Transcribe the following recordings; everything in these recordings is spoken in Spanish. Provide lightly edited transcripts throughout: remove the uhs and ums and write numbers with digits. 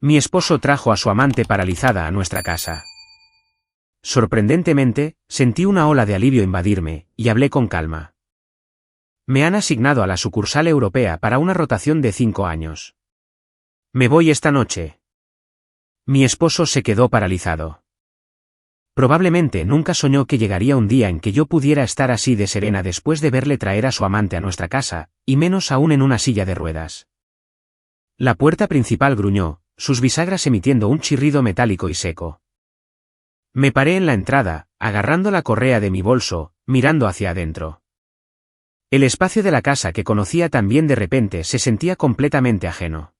Mi esposo trajo a su amante paralizada a nuestra casa. Sorprendentemente, sentí una ola de alivio invadirme, y hablé con calma. Me han asignado a la sucursal europea para una rotación de 5 años. Me voy esta noche. Mi esposo se quedó paralizado. Probablemente nunca soñó que llegaría un día en que yo pudiera estar así de serena después de verle traer a su amante a nuestra casa, y menos aún en una silla de ruedas. La puerta principal gruñó, sus bisagras emitiendo un chirrido metálico y seco. Me paré en la entrada, agarrando la correa de mi bolso, mirando hacia adentro. El espacio de la casa que conocía tan bien de repente se sentía completamente ajeno.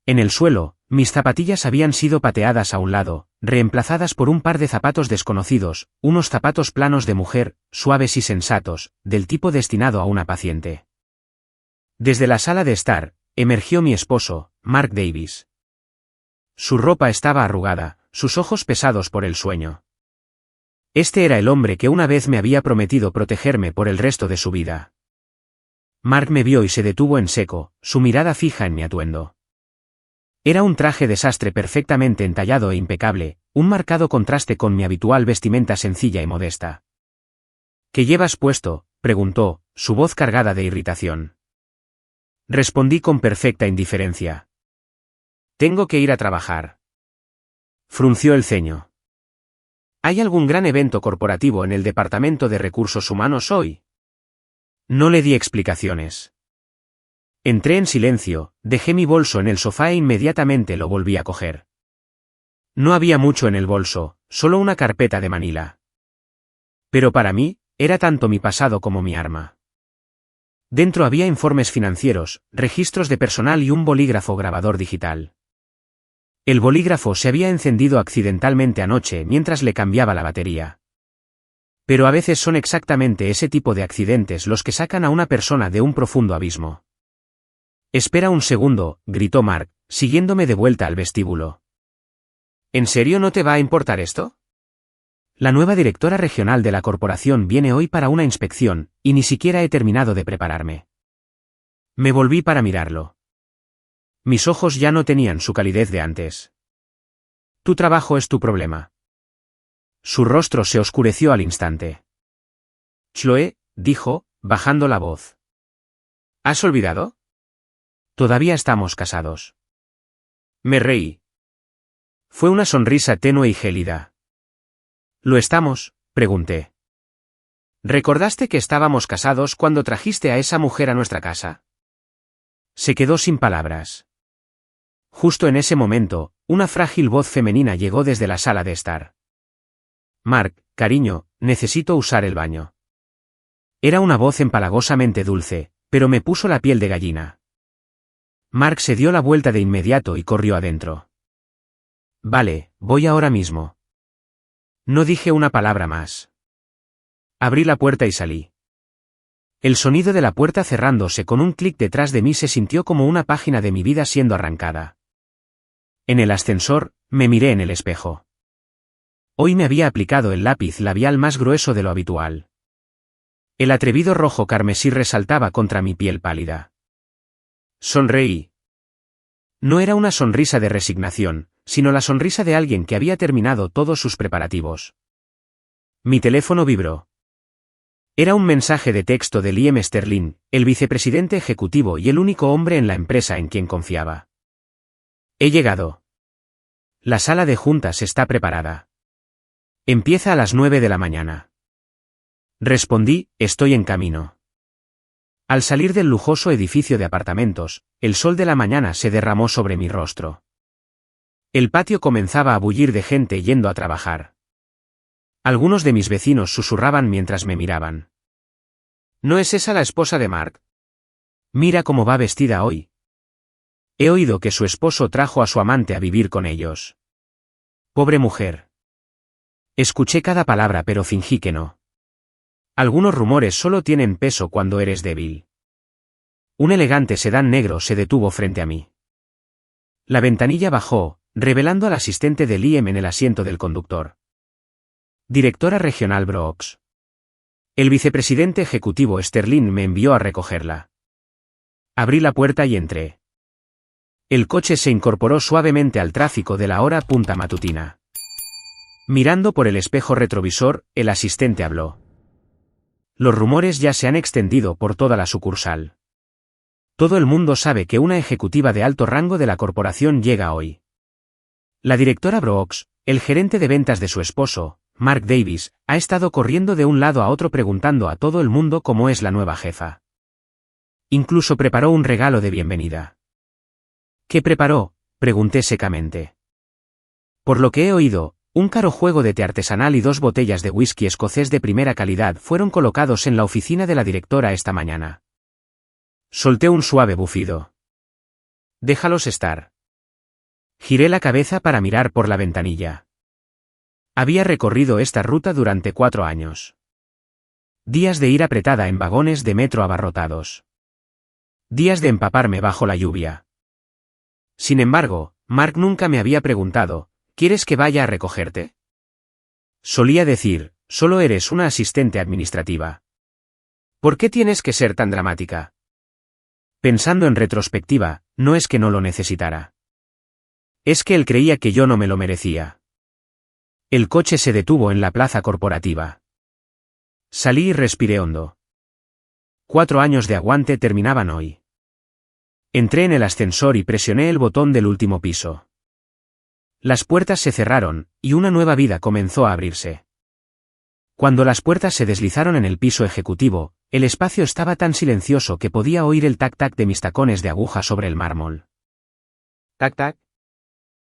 En el suelo, mis zapatillas habían sido pateadas a un lado, reemplazadas por un par de zapatos desconocidos, unos zapatos planos de mujer, suaves y sensatos, del tipo destinado a una paciente. Desde la sala de estar, emergió mi esposo, Mark Davis. Su ropa estaba arrugada, sus ojos pesados por el sueño. Este era el hombre que una vez me había prometido protegerme por el resto de su vida. Mark me vio y se detuvo en seco, su mirada fija en mi atuendo. Era un traje desastre perfectamente entallado e impecable, un marcado contraste con mi habitual vestimenta sencilla y modesta. ¿Qué llevas puesto?, preguntó, su voz cargada de irritación. Respondí con perfecta indiferencia. Tengo que ir a trabajar. Frunció el ceño. ¿Hay algún gran evento corporativo en el Departamento de Recursos Humanos hoy? No le di explicaciones. Entré en silencio, dejé mi bolso en el sofá e inmediatamente lo volví a coger. No había mucho en el bolso, solo una carpeta de Manila. Pero para mí, era tanto mi pasado como mi arma. Dentro había informes financieros, registros de personal y un bolígrafo grabador digital. El bolígrafo se había encendido accidentalmente anoche mientras le cambiaba la batería. Pero a veces son exactamente ese tipo de accidentes los que sacan a una persona de un profundo abismo. Espera un segundo, gritó Mark, siguiéndome de vuelta al vestíbulo. ¿En serio no te va a importar esto? La nueva directora regional de la corporación viene hoy para una inspección, y ni siquiera he terminado de prepararme. Me volví para mirarlo. Mis ojos ya no tenían su calidez de antes. Tu trabajo es tu problema. Su rostro se oscureció al instante. Chloe, dijo, bajando la voz. ¿Has olvidado? Todavía estamos casados. Me reí. Fue una sonrisa tenue y gélida. ¿Lo estamos?, pregunté. ¿Recordaste que estábamos casados cuando trajiste a esa mujer a nuestra casa? Se quedó sin palabras. Justo en ese momento, una frágil voz femenina llegó desde la sala de estar. Mark, cariño, necesito usar el baño. Era una voz empalagosamente dulce, pero me puso la piel de gallina. Mark se dio la vuelta de inmediato y corrió adentro. Vale, voy ahora mismo. No dije una palabra más. Abrí la puerta y salí. El sonido de la puerta cerrándose con un clic detrás de mí se sintió como una página de mi vida siendo arrancada. En el ascensor, me miré en el espejo. Hoy me había aplicado el lápiz labial más grueso de lo habitual. El atrevido rojo carmesí resaltaba contra mi piel pálida. Sonreí. No era una sonrisa de resignación, sino la sonrisa de alguien que había terminado todos sus preparativos. Mi teléfono vibró. Era un mensaje de texto de Liam Sterling, el vicepresidente ejecutivo y el único hombre en la empresa en quien confiaba. He llegado. La sala de juntas está preparada. Empieza a las 9 de la mañana. Respondí, estoy en camino. Al salir del lujoso edificio de apartamentos, el sol de la mañana se derramó sobre mi rostro. El patio comenzaba a bullir de gente yendo a trabajar. Algunos de mis vecinos susurraban mientras me miraban. ¿No es esa la esposa de Mark? Mira cómo va vestida hoy. He oído que su esposo trajo a su amante a vivir con ellos. Pobre mujer. Escuché cada palabra pero fingí que no. Algunos rumores solo tienen peso cuando eres débil. Un elegante sedán negro se detuvo frente a mí. La ventanilla bajó, revelando al asistente de Liam en el asiento del conductor. Directora regional Brooks. El vicepresidente ejecutivo Sterling me envió a recogerla. Abrí la puerta y entré. El coche se incorporó suavemente al tráfico de la hora punta matutina. Mirando por el espejo retrovisor, el asistente habló. Los rumores ya se han extendido por toda la sucursal. Todo el mundo sabe que una ejecutiva de alto rango de la corporación llega hoy. La directora Brooks, el gerente de ventas de su esposo, Mark Davis, ha estado corriendo de un lado a otro preguntando a todo el mundo cómo es la nueva jefa. Incluso preparó un regalo de bienvenida. ¿Qué preparó?, pregunté secamente. Por lo que he oído, un caro juego de té artesanal y 2 botellas de whisky escocés de primera calidad fueron colocados en la oficina de la directora esta mañana. Solté un suave bufido. Déjalos estar. Giré la cabeza para mirar por la ventanilla. Había recorrido esta ruta durante 4 años. Días de ir apretada en vagones de metro abarrotados. Días de empaparme bajo la lluvia. Sin embargo, Mark nunca me había preguntado, ¿quieres que vaya a recogerte? Solía decir, solo eres una asistente administrativa. ¿Por qué tienes que ser tan dramática? Pensando en retrospectiva, no es que no lo necesitara. Es que él creía que yo no me lo merecía. El coche se detuvo en la plaza corporativa. Salí y respiré hondo. 4 años de aguante terminaban hoy. Entré en el ascensor y presioné el botón del último piso. Las puertas se cerraron, y una nueva vida comenzó a abrirse. Cuando las puertas se deslizaron en el piso ejecutivo, el espacio estaba tan silencioso que podía oír el tac-tac de mis tacones de aguja sobre el mármol. Tac-tac.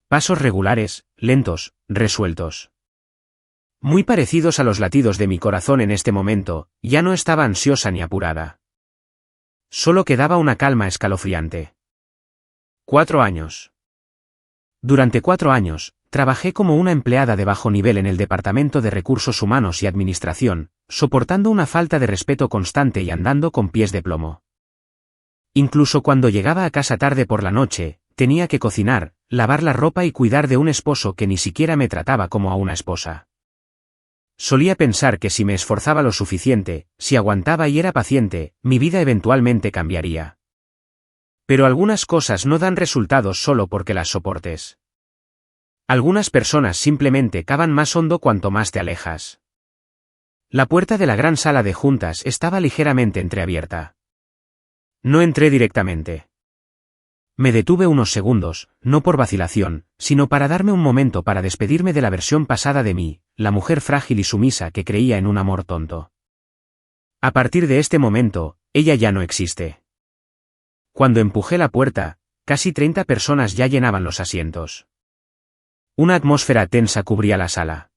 Pasos regulares, lentos, resueltos. Muy parecidos a los latidos de mi corazón en este momento, ya no estaba ansiosa ni apurada. Solo quedaba una calma escalofriante. 4 años. Durante 4 años, trabajé como una empleada de bajo nivel en el Departamento de Recursos Humanos y Administración, soportando una falta de respeto constante y andando con pies de plomo. Incluso cuando llegaba a casa tarde por la noche, tenía que cocinar, lavar la ropa y cuidar de un esposo que ni siquiera me trataba como a una esposa. Solía pensar que si me esforzaba lo suficiente, si aguantaba y era paciente, mi vida eventualmente cambiaría. Pero algunas cosas no dan resultados solo porque las soportes. Algunas personas simplemente cavan más hondo cuanto más te alejas. La puerta de la gran sala de juntas estaba ligeramente entreabierta. No entré directamente. Me detuve unos segundos, no por vacilación, sino para darme un momento para despedirme de la versión pasada de mí, la mujer frágil y sumisa que creía en un amor tonto. A partir de este momento, ella ya no existe. Cuando empujé la puerta, casi 30 personas ya llenaban los asientos. Una atmósfera tensa cubría la sala.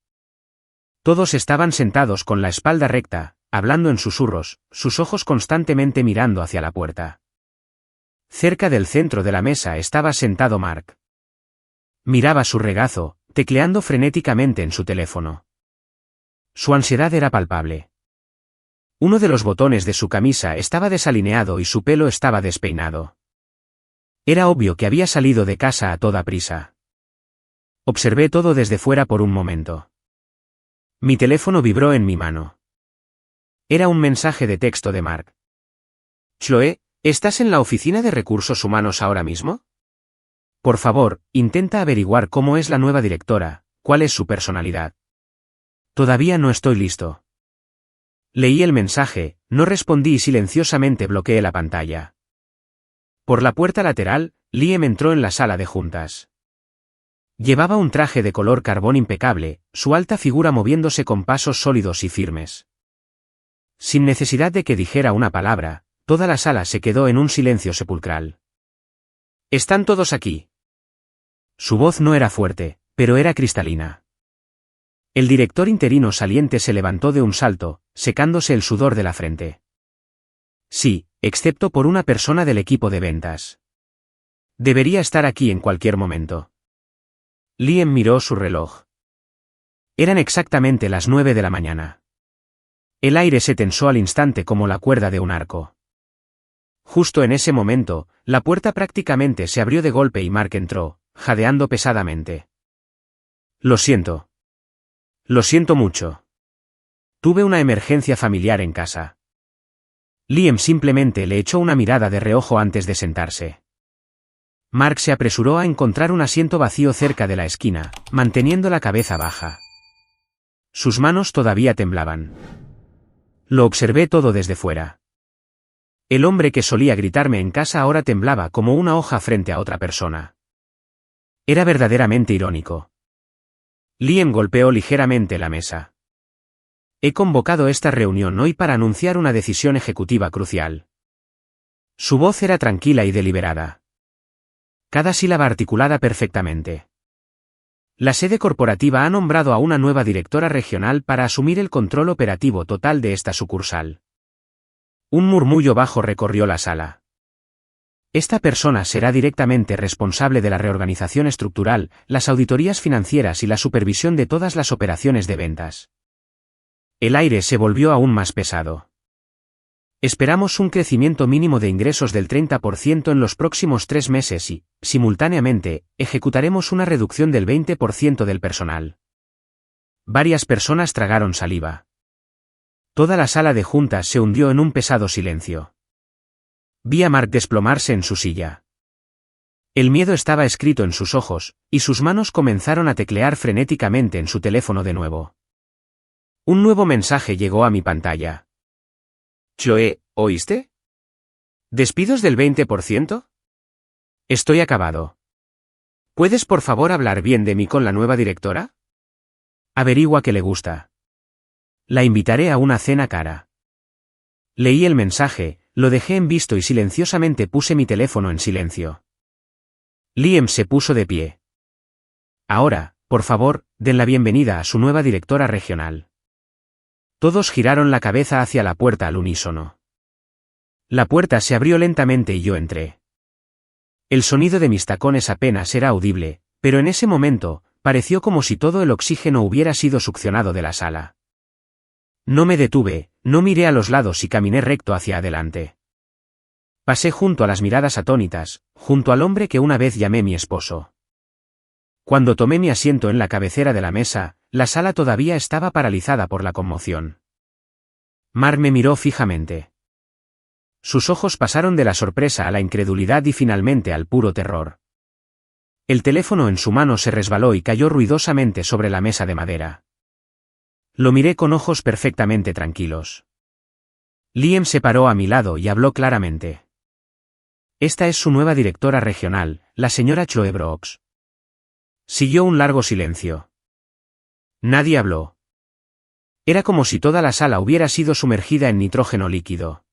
Todos estaban sentados con la espalda recta, hablando en susurros, sus ojos constantemente mirando hacia la puerta. Cerca del centro de la mesa estaba sentado Mark. Miraba su regazo, tecleando frenéticamente en su teléfono. Su ansiedad era palpable. Uno de los botones de su camisa estaba desalineado y su pelo estaba despeinado. Era obvio que había salido de casa a toda prisa. Observé todo desde fuera por un momento. Mi teléfono vibró en mi mano. Era un mensaje de texto de Mark. Chloe, ¿estás en la oficina de recursos humanos ahora mismo? Por favor, intenta averiguar cómo es la nueva directora, cuál es su personalidad. Todavía no estoy listo. Leí el mensaje, no respondí y silenciosamente bloqueé la pantalla. Por la puerta lateral, Liam entró en la sala de juntas. Llevaba un traje de color carbón impecable, su alta figura moviéndose con pasos sólidos y firmes. Sin necesidad de que dijera una palabra, toda la sala se quedó en un silencio sepulcral. ¿Están todos aquí? Su voz no era fuerte, pero era cristalina. El director interino saliente se levantó de un salto, secándose el sudor de la frente. Sí, excepto por una persona del equipo de ventas. Debería estar aquí en cualquier momento. Liam miró su reloj. Eran exactamente las 9 de la mañana. El aire se tensó al instante como la cuerda de un arco. Justo en ese momento, la puerta prácticamente se abrió de golpe y Mark entró, jadeando pesadamente. Lo siento. Lo siento mucho. Tuve una emergencia familiar en casa. Liam simplemente le echó una mirada de reojo antes de sentarse. Mark se apresuró a encontrar un asiento vacío cerca de la esquina, manteniendo la cabeza baja. Sus manos todavía temblaban. Lo observé todo desde fuera. El hombre que solía gritarme en casa ahora temblaba como una hoja frente a otra persona. Era verdaderamente irónico. Liam golpeó ligeramente la mesa. He convocado esta reunión hoy para anunciar una decisión ejecutiva crucial. Su voz era tranquila y deliberada. Cada sílaba articulada perfectamente. La sede corporativa ha nombrado a una nueva directora regional para asumir el control operativo total de esta sucursal. Un murmullo bajo recorrió la sala. Esta persona será directamente responsable de la reorganización estructural, las auditorías financieras y la supervisión de todas las operaciones de ventas. El aire se volvió aún más pesado. Esperamos un crecimiento mínimo de ingresos del 30% en los próximos 3 meses y, simultáneamente, ejecutaremos una reducción del 20% del personal. Varias personas tragaron saliva. Toda la sala de juntas se hundió en un pesado silencio. Vi a Mark desplomarse en su silla. El miedo estaba escrito en sus ojos, y sus manos comenzaron a teclear frenéticamente en su teléfono de nuevo. Un nuevo mensaje llegó a mi pantalla. Chloe, ¿oíste? ¿Despidos del 20%? Estoy acabado. ¿Puedes por favor hablar bien de mí con la nueva directora? Averigua que le gusta. La invitaré a una cena cara. Leí el mensaje, lo dejé en visto y silenciosamente puse mi teléfono en silencio. Liam se puso de pie. Ahora, por favor, den la bienvenida a su nueva directora regional. Todos giraron la cabeza hacia la puerta al unísono. La puerta se abrió lentamente y yo entré. El sonido de mis tacones apenas era audible, pero en ese momento, pareció como si todo el oxígeno hubiera sido succionado de la sala. No me detuve, no miré a los lados y caminé recto hacia adelante. Pasé junto a las miradas atónitas, junto al hombre que una vez llamé mi esposo. Cuando tomé mi asiento en la cabecera de la mesa, la sala todavía estaba paralizada por la conmoción. Mark me miró fijamente. Sus ojos pasaron de la sorpresa a la incredulidad y finalmente al puro terror. El teléfono en su mano se resbaló y cayó ruidosamente sobre la mesa de madera. Lo miré con ojos perfectamente tranquilos. Liam se paró a mi lado y habló claramente. Esta es su nueva directora regional, la señora Chloe Brooks. Siguió un largo silencio. Nadie habló. Era como si toda la sala hubiera sido sumergida en nitrógeno líquido.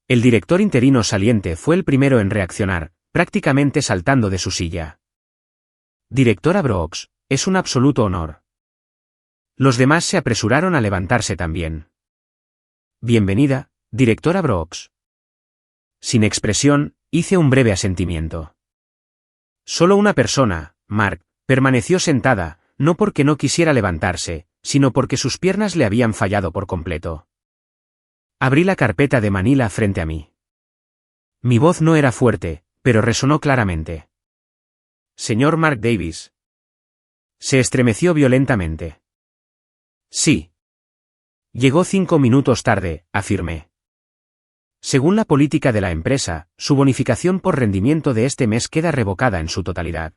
El director interino saliente fue el primero en reaccionar, prácticamente saltando de su silla. Directora Brooks, es un absoluto honor. Los demás se apresuraron a levantarse también. Bienvenida, directora Brooks. Sin expresión, hice un breve asentimiento. Solo una persona, Mark, permaneció sentada, no porque no quisiera levantarse, sino porque sus piernas le habían fallado por completo. Abrí la carpeta de Manila frente a mí. Mi voz no era fuerte, pero resonó claramente. Señor Mark Davis. Se estremeció violentamente. Sí. Llegó 5 minutos tarde, afirmé. Según la política de la empresa, su bonificación por rendimiento de este mes queda revocada en su totalidad.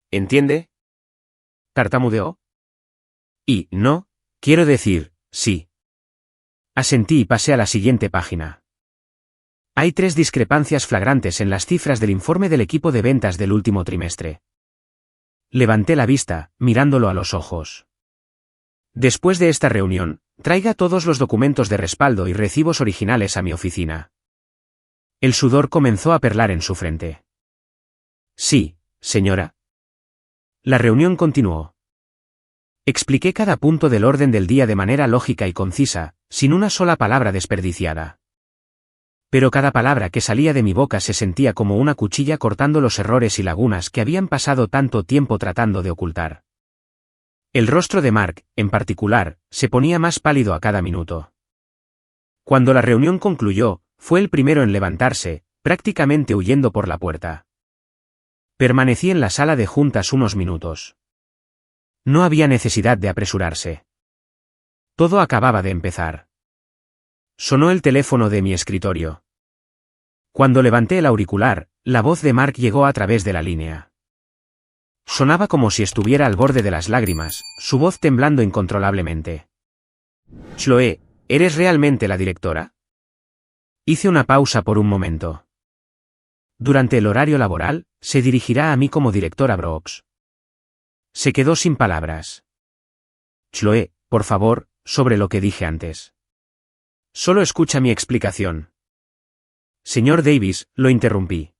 ¿Entiende? ¿Tartamudeó? Y, no, quiero decir, sí. Asentí y pasé a la siguiente página. Hay 3 discrepancias flagrantes en las cifras del informe del equipo de ventas del último trimestre. Levanté la vista, mirándolo a los ojos. Después de esta reunión, traiga todos los documentos de respaldo y recibos originales a mi oficina. El sudor comenzó a perlar en su frente. Sí, señora. La reunión continuó. Expliqué cada punto del orden del día de manera lógica y concisa, sin una sola palabra desperdiciada. Pero cada palabra que salía de mi boca se sentía como una cuchilla cortando los errores y lagunas que habían pasado tanto tiempo tratando de ocultar. El rostro de Mark, en particular, se ponía más pálido a cada minuto. Cuando la reunión concluyó, fue el primero en levantarse, prácticamente huyendo por la puerta. Permanecí en la sala de juntas unos minutos. No había necesidad de apresurarse. Todo acababa de empezar. Sonó el teléfono de mi escritorio. Cuando levanté el auricular, la voz de Mark llegó a través de la línea. Sonaba como si estuviera al borde de las lágrimas, su voz temblando incontrolablemente. Chloe, ¿eres realmente la directora? Hice una pausa por un momento. Durante el horario laboral, se dirigirá a mí como directora Brooks. Se quedó sin palabras. Chloe, por favor, sobre lo que dije antes. Solo escucha mi explicación. Señor Davis, lo interrumpí.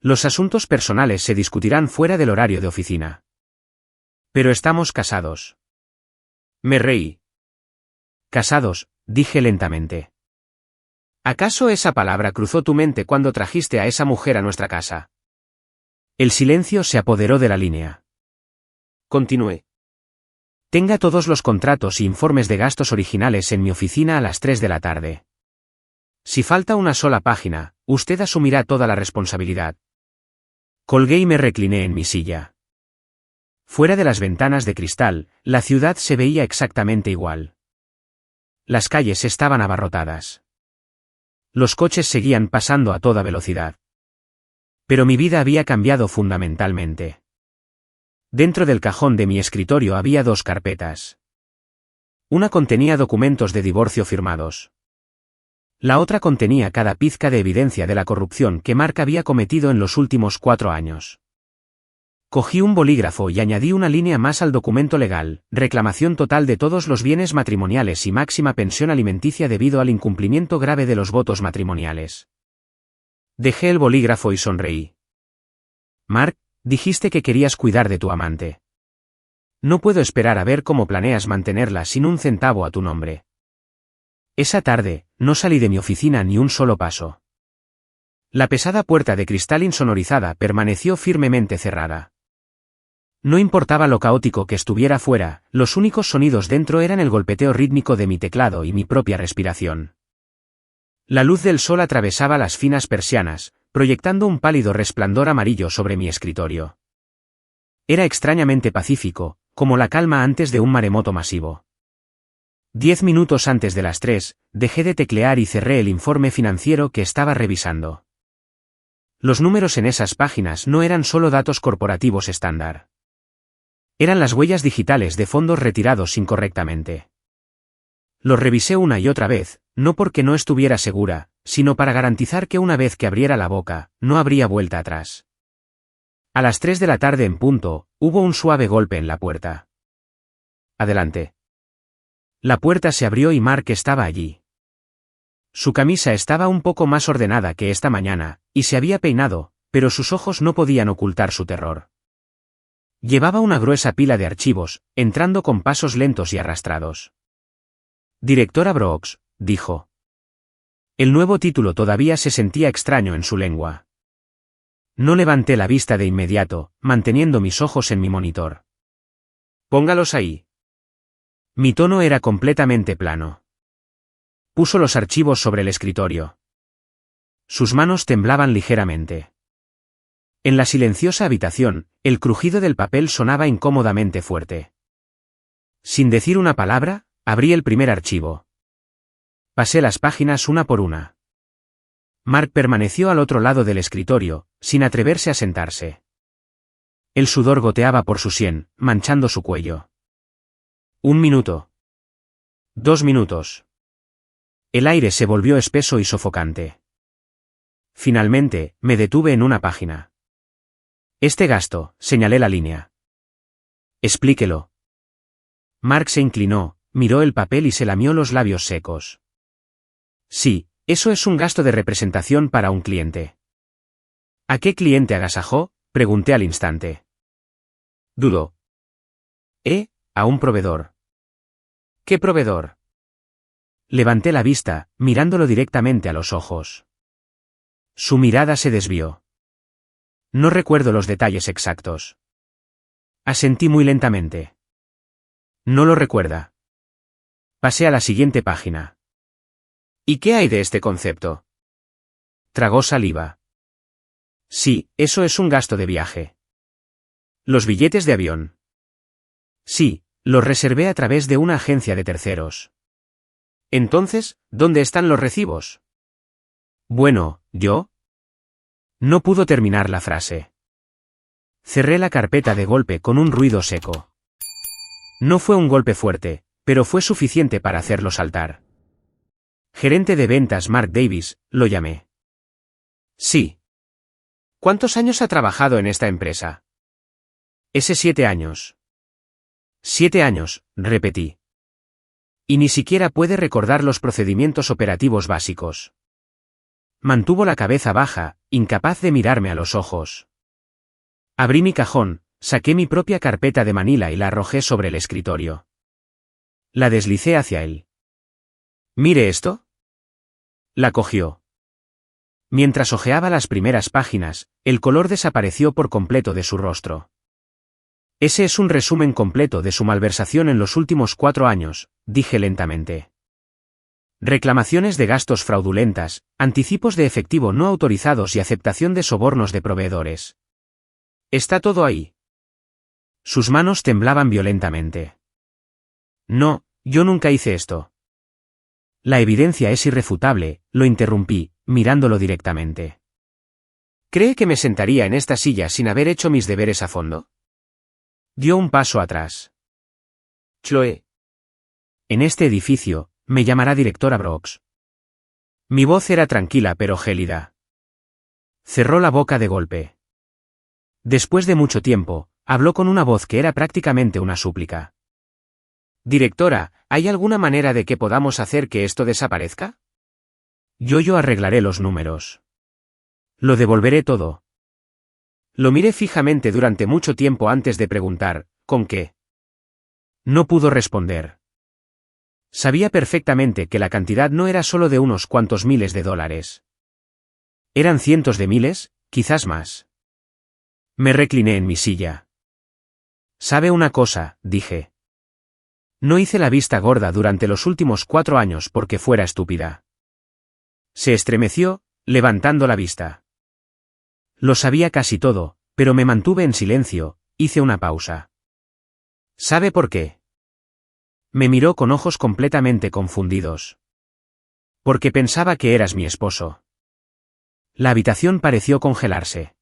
Los asuntos personales se discutirán fuera del horario de oficina. Pero estamos casados. Me reí. Casados, dije lentamente. ¿Acaso esa palabra cruzó tu mente cuando trajiste a esa mujer a nuestra casa? El silencio se apoderó de la línea. Continué. Tenga todos los contratos e informes de gastos originales en mi oficina a las 3 de la tarde. Si falta una sola página, usted asumirá toda la responsabilidad. Colgué y me recliné en mi silla. Fuera de las ventanas de cristal, la ciudad se veía exactamente igual. Las calles estaban abarrotadas. Los coches seguían pasando a toda velocidad. Pero mi vida había cambiado fundamentalmente. Dentro del cajón de mi escritorio había 2 carpetas. Una contenía documentos de divorcio firmados. La otra contenía cada pizca de evidencia de la corrupción que Mark había cometido en los últimos 4 años. Cogí un bolígrafo y añadí una línea más al documento legal: reclamación total de todos los bienes matrimoniales y máxima pensión alimenticia debido al incumplimiento grave de los votos matrimoniales. Dejé el bolígrafo y sonreí. Mark, dijiste que querías cuidar de tu amante. No puedo esperar a ver cómo planeas mantenerla sin un centavo a tu nombre. Esa tarde, no salí de mi oficina ni un solo paso. La pesada puerta de cristal insonorizada permaneció firmemente cerrada. No importaba lo caótico que estuviera fuera, los únicos sonidos dentro eran el golpeteo rítmico de mi teclado y mi propia respiración. La luz del sol atravesaba las finas persianas, proyectando un pálido resplandor amarillo sobre mi escritorio. Era extrañamente pacífico, como la calma antes de un maremoto masivo. 10 minutos antes de las 3, dejé de teclear y cerré el informe financiero que estaba revisando. Los números en esas páginas no eran solo datos corporativos estándar. Eran las huellas digitales de fondos retirados incorrectamente. Los revisé una y otra vez, no porque no estuviera segura, sino para garantizar que una vez que abriera la boca, no habría vuelta atrás. A las 3 de la tarde en punto, hubo un suave golpe en la puerta. Adelante. La puerta se abrió y Mark estaba allí. Su camisa estaba un poco más ordenada que esta mañana, y se había peinado, pero sus ojos no podían ocultar su terror. Llevaba una gruesa pila de archivos, entrando con pasos lentos y arrastrados. Directora Brooks, dijo. El nuevo título todavía se sentía extraño en su lengua. No levanté la vista de inmediato, manteniendo mis ojos en mi monitor. Póngalos ahí. Mi tono era completamente plano. Puso los archivos sobre el escritorio. Sus manos temblaban ligeramente. En la silenciosa habitación, el crujido del papel sonaba incómodamente fuerte. Sin decir una palabra, abrí el primer archivo. Pasé las páginas una por una. Mark permaneció al otro lado del escritorio, sin atreverse a sentarse. El sudor goteaba por su sien, manchando su cuello. 1 minuto. 2 minutos. El aire se volvió espeso y sofocante. Finalmente, me detuve en una página. Este gasto, señalé la línea. Explíquelo. Mark se inclinó, miró el papel y se lamió los labios secos. Sí, eso es un gasto de representación para un cliente. ¿A qué cliente agasajó?, pregunté al instante. Dudó. A un proveedor. ¿Qué proveedor? Levanté la vista, mirándolo directamente a los ojos. Su mirada se desvió. No recuerdo los detalles exactos. Asentí muy lentamente. No lo recuerda. Pasé a la siguiente página. ¿Y qué hay de este concepto? Tragó saliva. Sí, eso es un gasto de viaje. ¿Los billetes de avión? Sí, los reservé a través de una agencia de terceros. Entonces, ¿dónde están los recibos? Bueno, ¿yo? No pudo terminar la frase. Cerré la carpeta de golpe con un ruido seco. No fue un golpe fuerte, pero fue suficiente para hacerlo saltar. Gerente de ventas Mark Davis, lo llamé. Sí. ¿Cuántos años ha trabajado en esta empresa? Ese 7 años. 7 años, repetí. Y ni siquiera puede recordar los procedimientos operativos básicos. Mantuvo la cabeza baja, incapaz de mirarme a los ojos. Abrí mi cajón, saqué mi propia carpeta de Manila y la arrojé sobre el escritorio. La deslicé hacia él. ¿Mire esto? La cogió. Mientras hojeaba las primeras páginas, el color desapareció por completo de su rostro. Ese es un resumen completo de su malversación en los últimos 4 años, dije lentamente. Reclamaciones de gastos fraudulentas, anticipos de efectivo no autorizados y aceptación de sobornos de proveedores. Está todo ahí. Sus manos temblaban violentamente. No, yo nunca hice esto. La evidencia es irrefutable, lo interrumpí, mirándolo directamente. ¿Cree que me sentaría en esta silla sin haber hecho mis deberes a fondo? Dio un paso atrás. Chloe. En este edificio, me llamará directora Brooks. Mi voz era tranquila pero gélida. Cerró la boca de golpe. Después de mucho tiempo, habló con una voz que era prácticamente una súplica. Directora, ¿hay alguna manera de que podamos hacer que esto desaparezca? Yo arreglaré los números. Lo devolveré todo. Lo miré fijamente durante mucho tiempo antes de preguntar, ¿con qué? No pudo responder. Sabía perfectamente que la cantidad no era solo de unos cuantos miles de dólares. Eran cientos de miles, quizás más. Me recliné en mi silla. ¿Sabe una cosa?, dije. No hice la vista gorda durante los últimos 4 años porque fuera estúpida. Se estremeció, levantando la vista. Lo sabía casi todo, pero me mantuve en silencio, hice una pausa. ¿Sabe por qué? Me miró con ojos completamente confundidos. Porque pensaba que eras mi esposo. La habitación pareció congelarse.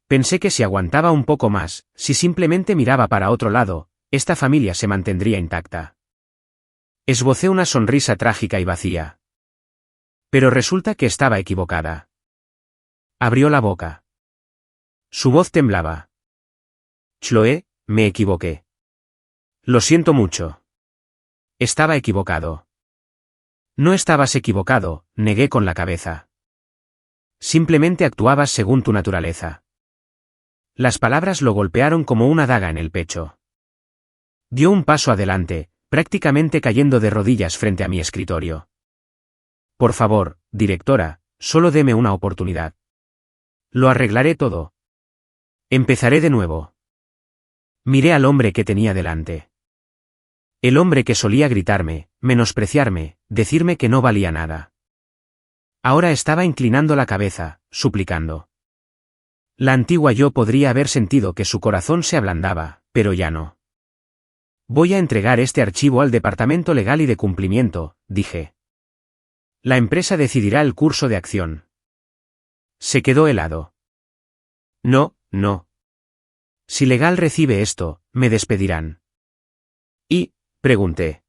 Pensé que si aguantaba un poco más, si simplemente miraba para otro lado, esta familia se mantendría intacta. Esbocé una sonrisa trágica y vacía. Pero resulta que estaba equivocada. Abrió la boca. Su voz temblaba. Chloe, me equivoqué. Lo siento mucho. Estaba equivocado. No estabas equivocado, negué con la cabeza. Simplemente actuabas según tu naturaleza. Las palabras lo golpearon como una daga en el pecho. Dio un paso adelante, prácticamente cayendo de rodillas frente a mi escritorio. Por favor, directora, solo deme una oportunidad. Lo arreglaré todo. Empezaré de nuevo. Miré al hombre que tenía delante. El hombre que solía gritarme, menospreciarme, decirme que no valía nada. Ahora estaba inclinando la cabeza, suplicando. La antigua yo podría haber sentido que su corazón se ablandaba, pero ya no. Voy a entregar este archivo al Departamento Legal y de Cumplimiento, dije. La empresa decidirá el curso de acción. Se quedó helado. No, no. Si legal recibe esto, me despedirán. ¿Y? Pregunté.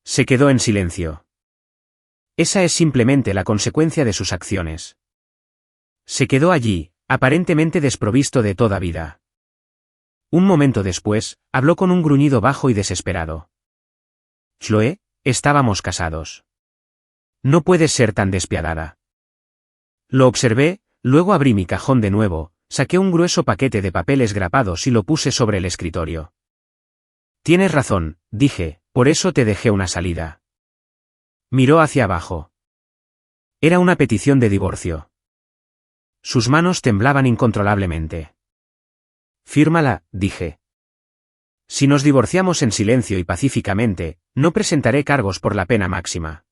Se quedó en silencio. Esa es simplemente la consecuencia de sus acciones. Se quedó allí, aparentemente desprovisto de toda vida. Un momento después, habló con un gruñido bajo y desesperado. Chloe, estábamos casados. No puedes ser tan despiadada. Lo observé, luego abrí mi cajón de nuevo, saqué un grueso paquete de papeles grapados y lo puse sobre el escritorio. Tienes razón, dije, por eso te dejé una salida. Miró hacia abajo. Era una petición de divorcio. Sus manos temblaban incontrolablemente. Fírmala, dije. Si nos divorciamos en silencio y pacíficamente, no presentaré cargos por la pena máxima.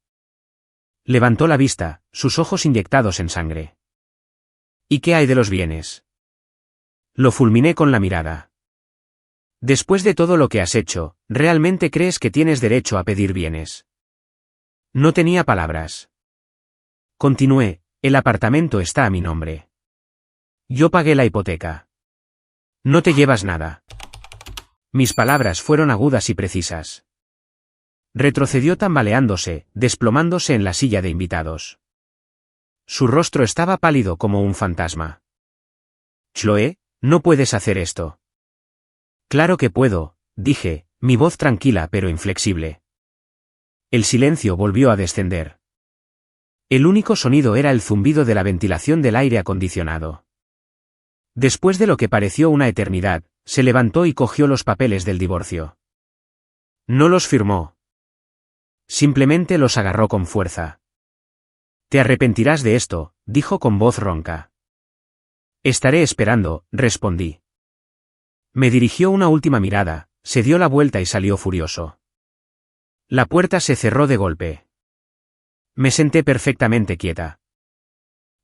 Levantó la vista, sus ojos inyectados en sangre. ¿Y qué hay de los bienes? Lo fulminé con la mirada. Después de todo lo que has hecho, ¿realmente crees que tienes derecho a pedir bienes? No tenía palabras. Continué, el apartamento está a mi nombre. Yo pagué la hipoteca. No te llevas nada. Mis palabras fueron agudas y precisas. Retrocedió tambaleándose, desplomándose en la silla de invitados. Su rostro estaba pálido como un fantasma. Chloe, no puedes hacer esto. Claro que puedo, dije, mi voz tranquila pero inflexible. El silencio volvió a descender. El único sonido era el zumbido de la ventilación del aire acondicionado. Después de lo que pareció una eternidad, se levantó y cogió los papeles del divorcio. No los firmó. Simplemente los agarró con fuerza. Te arrepentirás de esto, dijo con voz ronca. Estaré esperando, respondí. Me dirigió una última mirada, se dio la vuelta y salió furioso. La puerta se cerró de golpe. Me senté perfectamente quieta.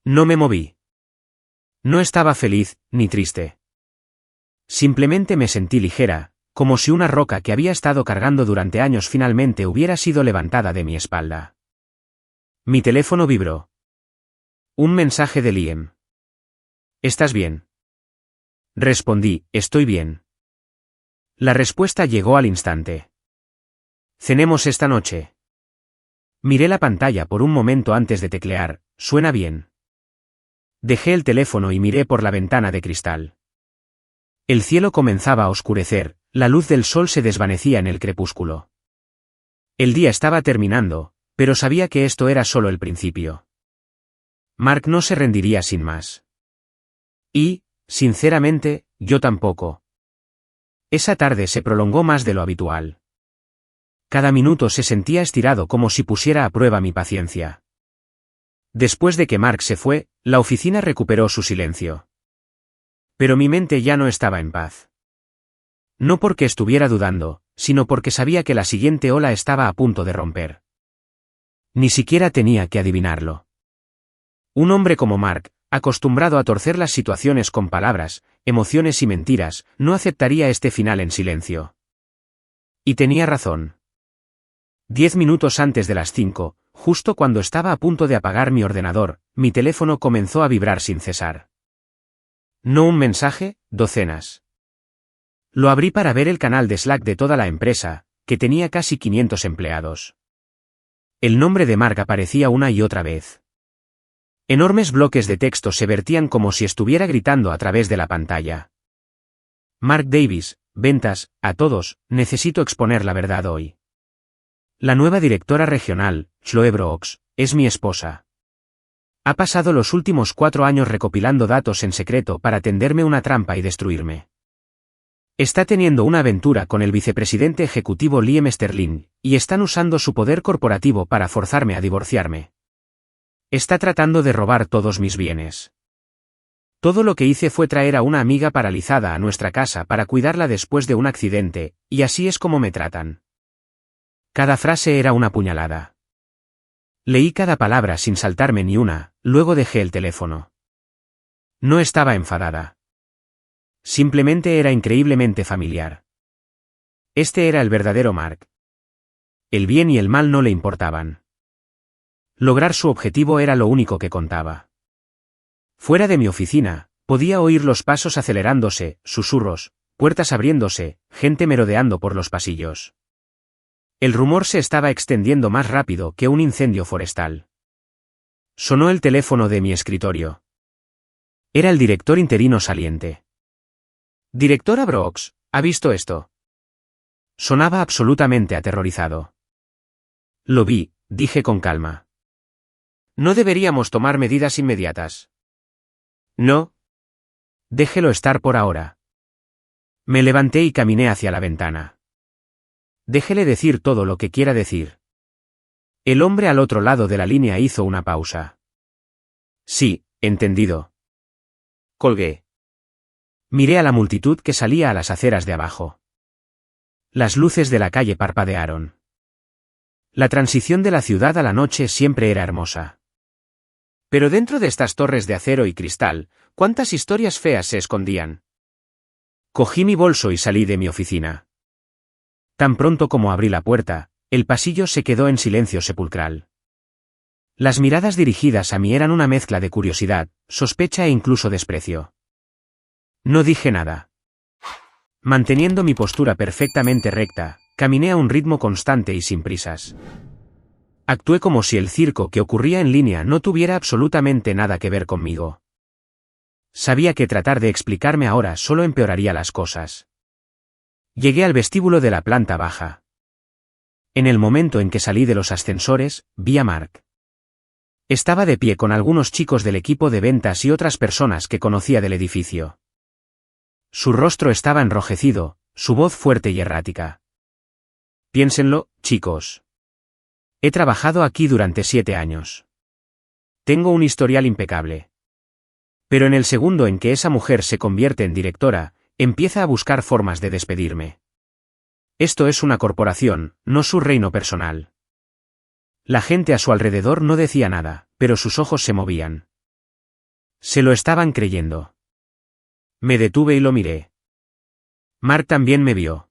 No me moví. No estaba feliz, ni triste. Simplemente me sentí ligera, como si una roca que había estado cargando durante años finalmente hubiera sido levantada de mi espalda. Mi teléfono vibró. Un mensaje de Liam. ¿Estás bien? Respondí, estoy bien. La respuesta llegó al instante. Cenemos esta noche. Miré la pantalla por un momento antes de teclear, suena bien. Dejé el teléfono y miré por la ventana de cristal. El cielo comenzaba a oscurecer, la luz del sol se desvanecía en el crepúsculo. El día estaba terminando, pero sabía que esto era solo el principio. Mark no se rendiría sin más. Y, sinceramente, yo tampoco. Esa tarde se prolongó más de lo habitual. Cada minuto se sentía estirado como si pusiera a prueba mi paciencia. Después de que Mark se fue, la oficina recuperó su silencio. Pero mi mente ya no estaba en paz. No porque estuviera dudando, sino porque sabía que la siguiente ola estaba a punto de romper. Ni siquiera tenía que adivinarlo. Un hombre como Mark, acostumbrado a torcer las situaciones con palabras, emociones y mentiras, no aceptaría este final en silencio. Y tenía razón. 10 minutos antes de las 5, justo cuando estaba a punto de apagar mi ordenador, mi teléfono comenzó a vibrar sin cesar. No un mensaje, docenas. Lo abrí para ver el canal de Slack de toda la empresa, que tenía casi 500 empleados. El nombre de Mark aparecía una y otra vez. Enormes bloques de texto se vertían como si estuviera gritando a través de la pantalla. Mark Davis, ventas, a todos, necesito exponer la verdad hoy. La nueva directora regional, Chloe Brooks, es mi esposa. Ha pasado los últimos 4 años recopilando datos en secreto para tenderme una trampa y destruirme. Está teniendo una aventura con el vicepresidente ejecutivo Liam Sterling, y están usando su poder corporativo para forzarme a divorciarme. Está tratando de robar todos mis bienes. Todo lo que hice fue traer a una amiga paralizada a nuestra casa para cuidarla después de un accidente, y así es como me tratan. Cada frase era una puñalada. Leí cada palabra sin saltarme ni una, luego dejé el teléfono. No estaba enfadada. Simplemente era increíblemente familiar. Este era el verdadero Mark. El bien y el mal no le importaban. Lograr su objetivo era lo único que contaba. Fuera de mi oficina, podía oír los pasos acelerándose, susurros, puertas abriéndose, gente merodeando por los pasillos. El rumor se estaba extendiendo más rápido que un incendio forestal. Sonó el teléfono de mi escritorio. Era el director interino saliente. Directora Brooks, ¿ha visto esto? Sonaba absolutamente aterrorizado. Lo vi, dije con calma. ¿No deberíamos tomar medidas inmediatas? No. Déjelo estar por ahora. Me levanté y caminé hacia la ventana. Déjele decir todo lo que quiera decir. El hombre al otro lado de la línea hizo una pausa. Sí, entendido. Colgué. Miré a la multitud que salía a las aceras de abajo. Las luces de la calle parpadearon. La transición de la ciudad a la noche siempre era hermosa. Pero dentro de estas torres de acero y cristal, ¿cuántas historias feas se escondían? Cogí mi bolso y salí de mi oficina. Tan pronto como abrí la puerta, el pasillo se quedó en silencio sepulcral. Las miradas dirigidas a mí eran una mezcla de curiosidad, sospecha e incluso desprecio. No dije nada. Manteniendo mi postura perfectamente recta, caminé a un ritmo constante y sin prisas. Actué como si el circo que ocurría en línea no tuviera absolutamente nada que ver conmigo. Sabía que tratar de explicarme ahora solo empeoraría las cosas. Llegué al vestíbulo de la planta baja. En el momento en que salí de los ascensores, vi a Mark. Estaba de pie con algunos chicos del equipo de ventas y otras personas que conocía del edificio. Su rostro estaba enrojecido, su voz fuerte y errática. Piénsenlo, chicos. He trabajado aquí durante 7 años. Tengo un historial impecable. Pero en el segundo en que esa mujer se convierte en directora, empieza a buscar formas de despedirme. Esto es una corporación, no su reino personal. La gente a su alrededor no decía nada, pero sus ojos se movían. Se lo estaban creyendo. Me detuve y lo miré. Mark también me vio.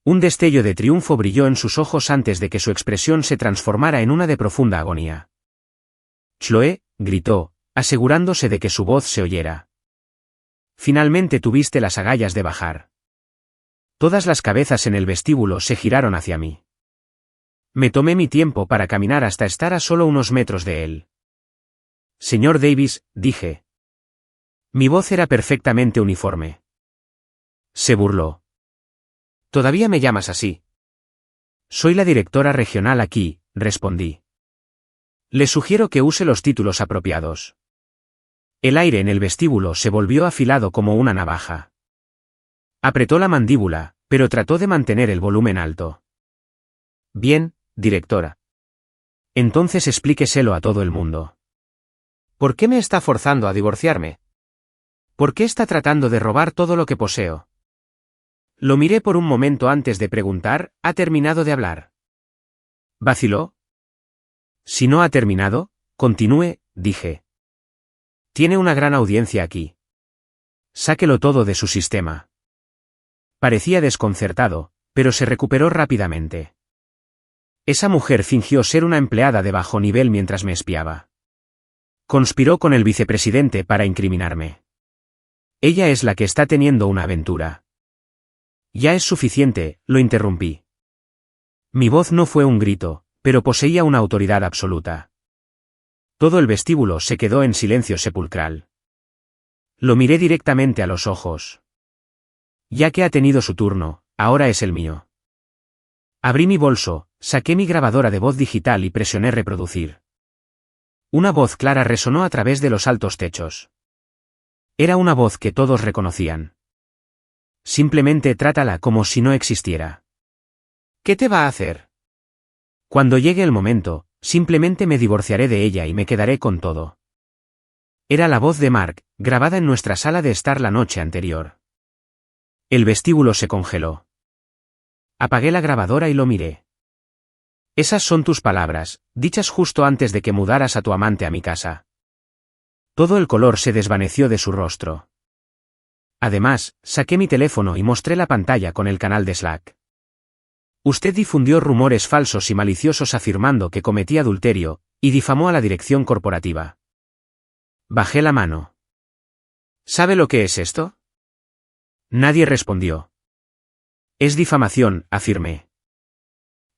Un destello de triunfo brilló en sus ojos antes de que su expresión se transformara en una de profunda agonía. Chloe, gritó, asegurándose de que su voz se oyera. Finalmente tuviste las agallas de bajar. Todas las cabezas en el vestíbulo se giraron hacia mí. Me tomé mi tiempo para caminar hasta estar a solo unos metros de él. Señor Davis, dije. Mi voz era perfectamente uniforme. Se burló. ¿Todavía me llamas así? Soy la directora regional aquí, respondí. Le sugiero que use los títulos apropiados. El aire en el vestíbulo se volvió afilado como una navaja. Apretó la mandíbula, pero trató de mantener el volumen alto. Bien, directora. Entonces explíqueselo a todo el mundo. ¿Por qué me está forzando a divorciarme? ¿Por qué está tratando de robar todo lo que poseo? Lo miré por un momento antes de preguntar, ¿ha terminado de hablar? ¿Vaciló? Si no ha terminado, continúe, dije. Tiene una gran audiencia aquí. Sáquelo todo de su sistema. Parecía desconcertado, pero se recuperó rápidamente. Esa mujer fingió ser una empleada de bajo nivel mientras me espiaba. Conspiró con el vicepresidente para incriminarme. Ella es la que está teniendo una aventura. Ya es suficiente, lo interrumpí. Mi voz no fue un grito, pero poseía una autoridad absoluta. Todo el vestíbulo se quedó en silencio sepulcral. Lo miré directamente a los ojos. Ya que ha tenido su turno, ahora es el mío. Abrí mi bolso, saqué mi grabadora de voz digital y presioné reproducir. Una voz clara resonó a través de los altos techos. Era una voz que todos reconocían. Simplemente trátala como si no existiera. ¿Qué te va a hacer? Cuando llegue el momento, simplemente me divorciaré de ella y me quedaré con todo. Era la voz de Mark, grabada en nuestra sala de estar la noche anterior. El vestíbulo se congeló. Apagué la grabadora y lo miré. Esas son tus palabras, dichas justo antes de que mudaras a tu amante a mi casa. Todo el color se desvaneció de su rostro. Además, saqué mi teléfono y mostré la pantalla con el canal de Slack. Usted difundió rumores falsos y maliciosos afirmando que cometí adulterio, y difamó a la dirección corporativa. Bajé la mano. ¿Sabe lo que es esto? Nadie respondió. Es difamación, afirmé.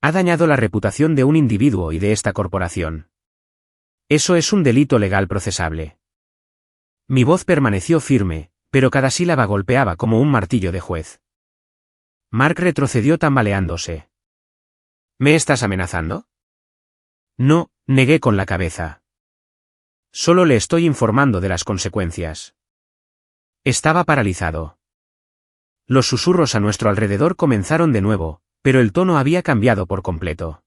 Ha dañado la reputación de un individuo y de esta corporación. Eso es un delito legal procesable. Mi voz permaneció firme, pero cada sílaba golpeaba como un martillo de juez. Mark retrocedió tambaleándose. ¿Me estás amenazando? No, negué con la cabeza. Solo le estoy informando de las consecuencias. Estaba paralizado. Los susurros a nuestro alrededor comenzaron de nuevo, pero el tono había cambiado por completo.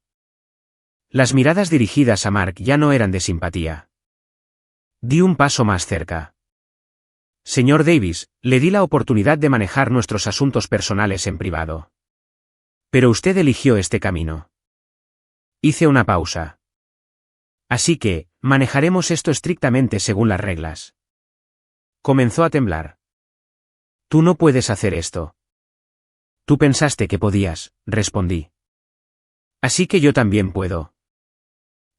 Las miradas dirigidas a Mark ya no eran de simpatía. Di un paso más cerca. Señor Davis, le di la oportunidad de manejar nuestros asuntos personales en privado. Pero usted eligió este camino. Hice una pausa. Así que, manejaremos esto estrictamente según las reglas. Comenzó a temblar. Tú no puedes hacer esto. Tú pensaste que podías, respondí. Así que yo también puedo.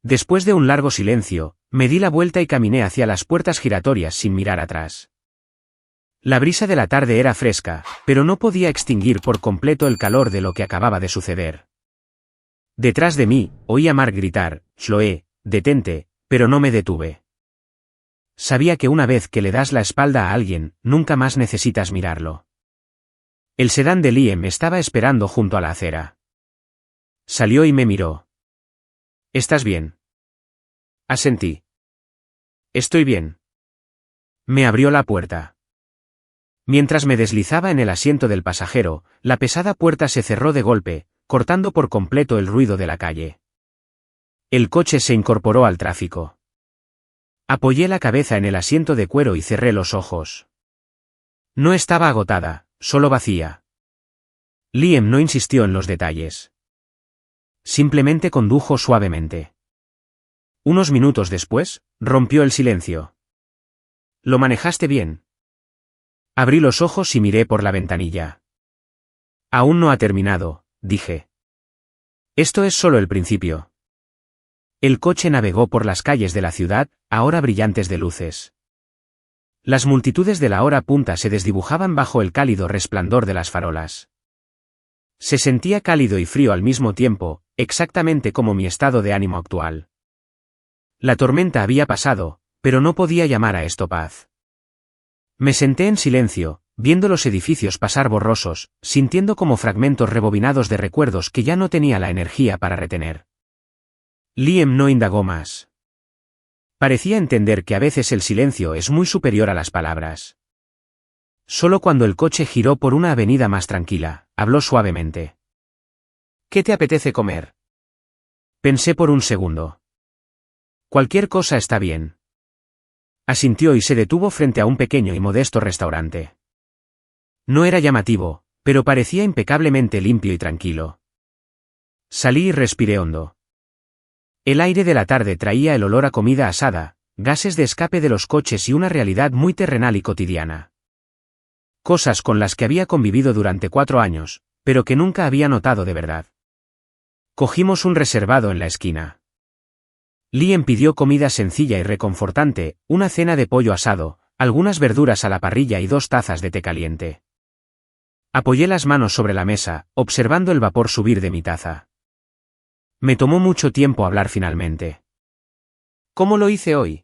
Después de un largo silencio, me di la vuelta y caminé hacia las puertas giratorias sin mirar atrás. La brisa de la tarde era fresca, pero no podía extinguir por completo el calor de lo que acababa de suceder. Detrás de mí, oí a Mark gritar, «Chloe, detente», pero no me detuve. Sabía que una vez que le das la espalda a alguien, nunca más necesitas mirarlo. El sedán de Liam estaba esperando junto a la acera. Salió y me miró. «¿Estás bien?» Asentí. «Estoy bien». Me abrió la puerta. Mientras me deslizaba en el asiento del pasajero, la pesada puerta se cerró de golpe, cortando por completo el ruido de la calle. El coche se incorporó al tráfico. Apoyé la cabeza en el asiento de cuero y cerré los ojos. No estaba agotada, solo vacía. Liam no insistió en los detalles. Simplemente condujo suavemente. Unos minutos después, rompió el silencio. «¿Lo manejaste bien?» Abrí los ojos y miré por la ventanilla. «Aún no ha terminado», dije. «Esto es solo el principio». El coche navegó por las calles de la ciudad, ahora brillantes de luces. Las multitudes de la hora punta se desdibujaban bajo el cálido resplandor de las farolas. Se sentía cálido y frío al mismo tiempo, exactamente como mi estado de ánimo actual. La tormenta había pasado, pero no podía llamar a esto paz. Me senté en silencio, viendo los edificios pasar borrosos, sintiendo como fragmentos rebobinados de recuerdos que ya no tenía la energía para retener. Liam no indagó más. Parecía entender que a veces el silencio es muy superior a las palabras. Solo cuando el coche giró por una avenida más tranquila, habló suavemente. «¿Qué te apetece comer?» Pensé por un segundo. «Cualquier cosa está bien». Asintió y se detuvo frente a un pequeño y modesto restaurante. No era llamativo, pero parecía impecablemente limpio y tranquilo. Salí y respiré hondo. El aire de la tarde traía el olor a comida asada, gases de escape de los coches y una realidad muy terrenal y cotidiana. Cosas con las que había convivido durante 4 años, pero que nunca había notado de verdad. Cogimos un reservado en la esquina. Liam pidió comida sencilla y reconfortante, una cena de pollo asado, algunas verduras a la parrilla y 2 tazas de té caliente. Apoyé las manos sobre la mesa, observando el vapor subir de mi taza. Me tomó mucho tiempo hablar finalmente. «¿Cómo lo hice hoy?»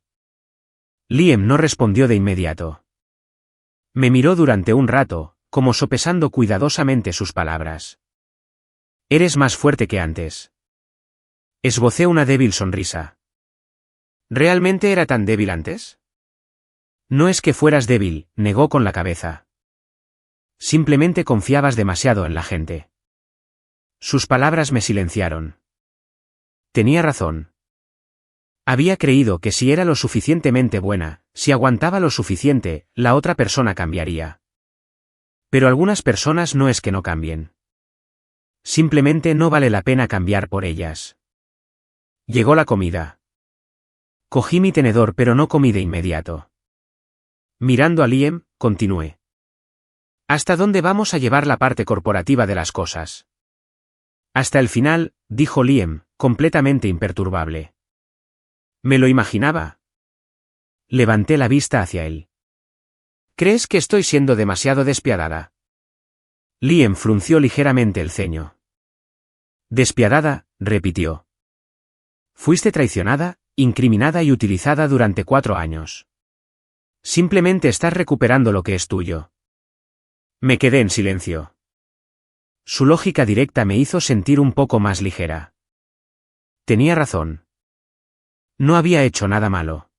Liam no respondió de inmediato. Me miró durante un rato, como sopesando cuidadosamente sus palabras. «Eres más fuerte que antes». Esbocé una débil sonrisa. ¿Realmente era tan débil antes? No es que fueras débil, negó con la cabeza. Simplemente confiabas demasiado en la gente. Sus palabras me silenciaron. Tenía razón. Había creído que si era lo suficientemente buena, si aguantaba lo suficiente, la otra persona cambiaría. Pero algunas personas no es que no cambien. Simplemente no vale la pena cambiar por ellas. Llegó la comida. Cogí mi tenedor pero no comí de inmediato. Mirando a Liam, continué. ¿Hasta dónde vamos a llevar la parte corporativa de las cosas? Hasta el final, dijo Liam, completamente imperturbable. Me lo imaginaba. Levanté la vista hacia él. ¿Crees que estoy siendo demasiado despiadada? Liam frunció ligeramente el ceño. Despiadada, repitió. Fuiste traicionada, incriminada y utilizada durante 4 años. Simplemente estás recuperando lo que es tuyo. Me quedé en silencio. Su lógica directa me hizo sentir un poco más ligera. Tenía razón. No había hecho nada malo.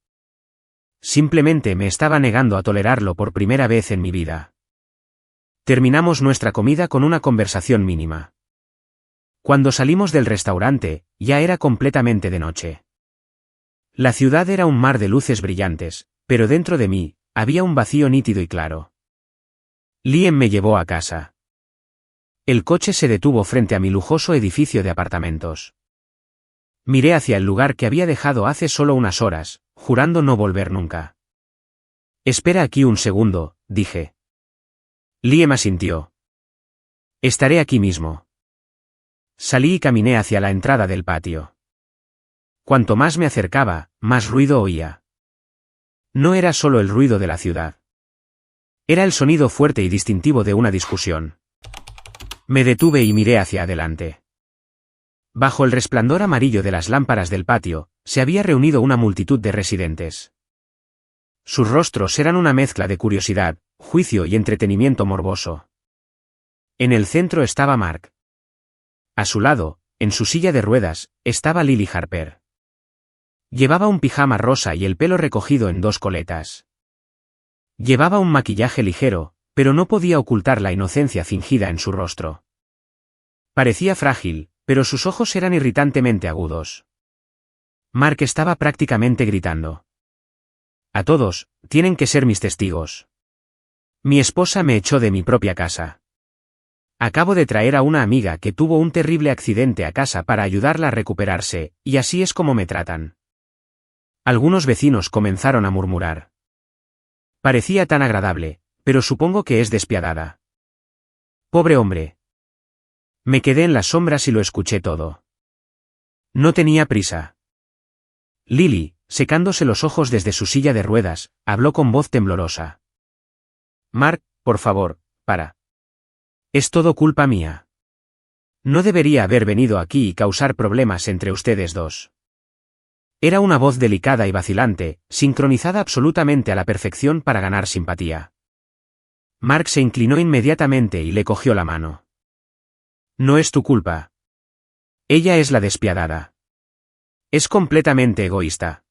Simplemente me estaba negando a tolerarlo por primera vez en mi vida. Terminamos nuestra comida con una conversación mínima. Cuando salimos del restaurante, ya era completamente de noche. La ciudad era un mar de luces brillantes, pero dentro de mí, había un vacío nítido y claro. Liam me llevó a casa. El coche se detuvo frente a mi lujoso edificio de apartamentos. Miré hacia el lugar que había dejado hace solo unas horas, jurando no volver nunca. Espera aquí un segundo, dije. Liam asintió. Estaré aquí mismo. Salí y caminé hacia la entrada del patio. Cuanto más me acercaba, más ruido oía. No era solo el ruido de la ciudad. Era el sonido fuerte y distintivo de una discusión. Me detuve y miré hacia adelante. Bajo el resplandor amarillo de las lámparas del patio, se había reunido una multitud de residentes. Sus rostros eran una mezcla de curiosidad, juicio y entretenimiento morboso. En el centro estaba Mark. A su lado, en su silla de ruedas, estaba Lily Harper. Llevaba un pijama rosa y el pelo recogido en 2 coletas. Llevaba un maquillaje ligero, pero no podía ocultar la inocencia fingida en su rostro. Parecía frágil, pero sus ojos eran irritantemente agudos. Mark estaba prácticamente gritando. A todos, tienen que ser mis testigos. Mi esposa me echó de mi propia casa. Acabo de traer a una amiga que tuvo un terrible accidente a casa para ayudarla a recuperarse, y así es como me tratan. Algunos vecinos comenzaron a murmurar. Parecía tan agradable, pero supongo que es despiadada. Pobre hombre. Me quedé en las sombras y lo escuché todo. No tenía prisa. Lily, secándose los ojos desde su silla de ruedas, habló con voz temblorosa. Mark, por favor, para. Es todo culpa mía. No debería haber venido aquí y causar problemas entre ustedes dos. Era una voz delicada y vacilante, sincronizada absolutamente a la perfección para ganar simpatía. Mark se inclinó inmediatamente y le cogió la mano. No es tu culpa. Ella es la despiadada. Es completamente egoísta.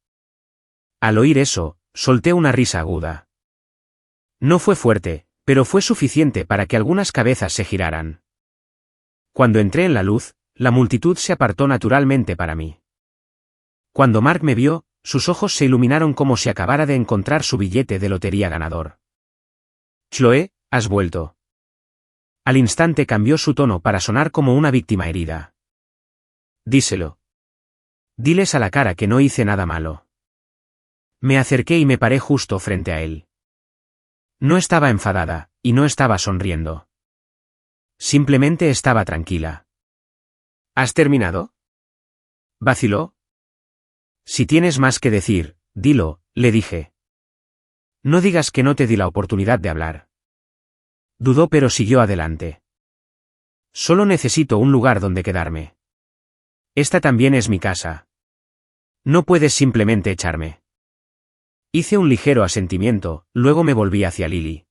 Al oír eso, solté una risa aguda. No fue fuerte, pero fue suficiente para que algunas cabezas se giraran. Cuando entré en la luz, la multitud se apartó naturalmente para mí. Cuando Mark me vio, sus ojos se iluminaron como si acabara de encontrar su billete de lotería ganador. Chloe, has vuelto. Al instante cambió su tono para sonar como una víctima herida. Díselo. Diles a la cara que no hice nada malo. Me acerqué y me paré justo frente a él. No estaba enfadada, y no estaba sonriendo. Simplemente estaba tranquila. ¿Has terminado? ¿Vaciló? Si tienes más que decir, dilo, le dije. No digas que no te di la oportunidad de hablar. Dudó pero siguió adelante. Solo necesito un lugar donde quedarme. Esta también es mi casa. No puedes simplemente echarme. Hice un ligero asentimiento, luego me volví hacia Lily.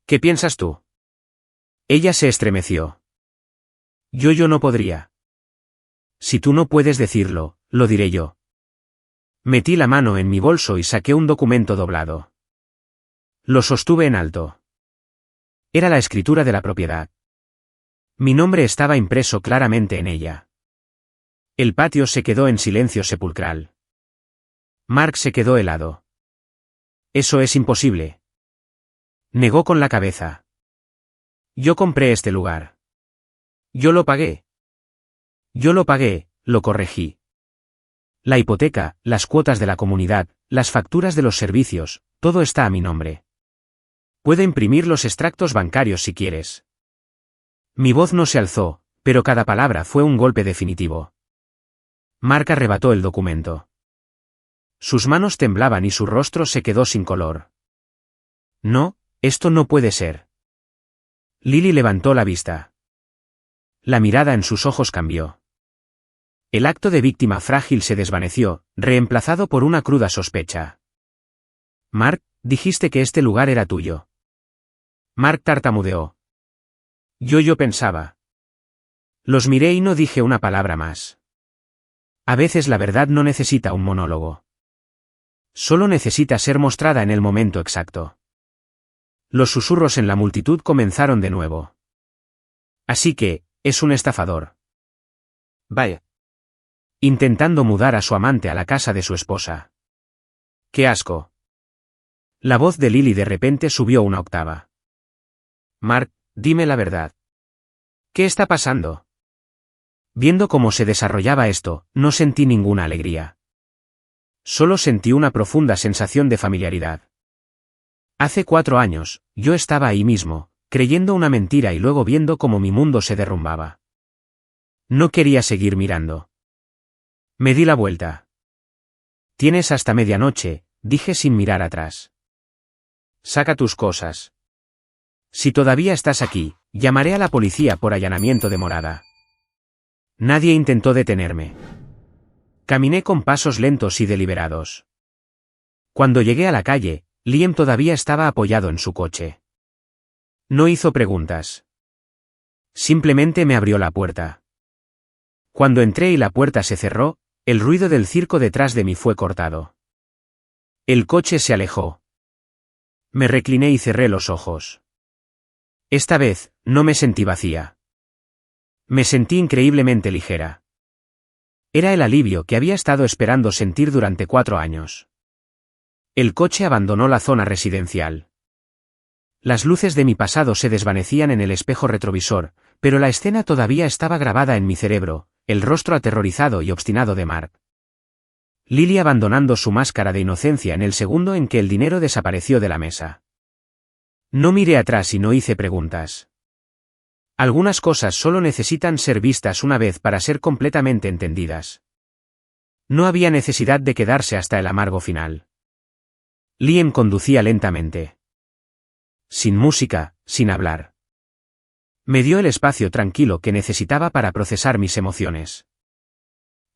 ¿Qué piensas tú? Ella se estremeció. Yo no podría. Si tú no puedes decirlo, lo diré yo. Metí la mano en mi bolso y saqué un documento doblado. Lo sostuve en alto. Era la escritura de la propiedad. Mi nombre estaba impreso claramente en ella. El patio se quedó en silencio sepulcral. Mark se quedó helado. Eso es imposible. Negó con la cabeza. Yo compré este lugar. Yo lo pagué. Yo lo pagué, lo corregí. La hipoteca, las cuotas de la comunidad, las facturas de los servicios, todo está a mi nombre. Puedo imprimir los extractos bancarios si quieres. Mi voz no se alzó, pero cada palabra fue un golpe definitivo. Mark arrebató el documento. Sus manos temblaban y su rostro se quedó sin color. No, esto no puede ser. Lily levantó la vista. La mirada en sus ojos cambió. El acto de víctima frágil se desvaneció, reemplazado por una cruda sospecha. Mark, dijiste que este lugar era tuyo. Mark tartamudeó. Yo pensaba. Los miré y no dije una palabra más. A veces la verdad no necesita un monólogo. Solo necesita ser mostrada en el momento exacto. Los susurros en la multitud comenzaron de nuevo. Así que, es un estafador. Vaya. Intentando mudar a su amante a la casa de su esposa. ¡Qué asco! La voz de Lily de repente subió una octava. Mark, dime la verdad. ¿Qué está pasando? Viendo cómo se desarrollaba esto, no sentí ninguna alegría. Solo sentí una profunda sensación de familiaridad. Hace 4 años, yo estaba ahí mismo, creyendo una mentira y luego viendo cómo mi mundo se derrumbaba. No quería seguir mirando. Me di la vuelta. Tienes hasta medianoche, dije sin mirar atrás. Saca tus cosas. Si todavía estás aquí, llamaré a la policía por allanamiento de morada. Nadie intentó detenerme. Caminé con pasos lentos y deliberados. Cuando llegué a la calle, Liam todavía estaba apoyado en su coche. No hizo preguntas. Simplemente me abrió la puerta. Cuando entré y la puerta se cerró, el ruido del circo detrás de mí fue cortado. El coche se alejó. Me recliné y cerré los ojos. Esta vez, no me sentí vacía. Me sentí increíblemente ligera. Era el alivio que había estado esperando sentir durante 4 años. El coche abandonó la zona residencial. Las luces de mi pasado se desvanecían en el espejo retrovisor, pero la escena todavía estaba grabada en mi cerebro, el rostro aterrorizado y obstinado de Mark. Lily abandonando su máscara de inocencia en el segundo en que el dinero desapareció de la mesa. No miré atrás y no hice preguntas. Algunas cosas solo necesitan ser vistas una vez para ser completamente entendidas. No había necesidad de quedarse hasta el amargo final. Liam conducía lentamente. Sin música, sin hablar. Me dio el espacio tranquilo que necesitaba para procesar mis emociones.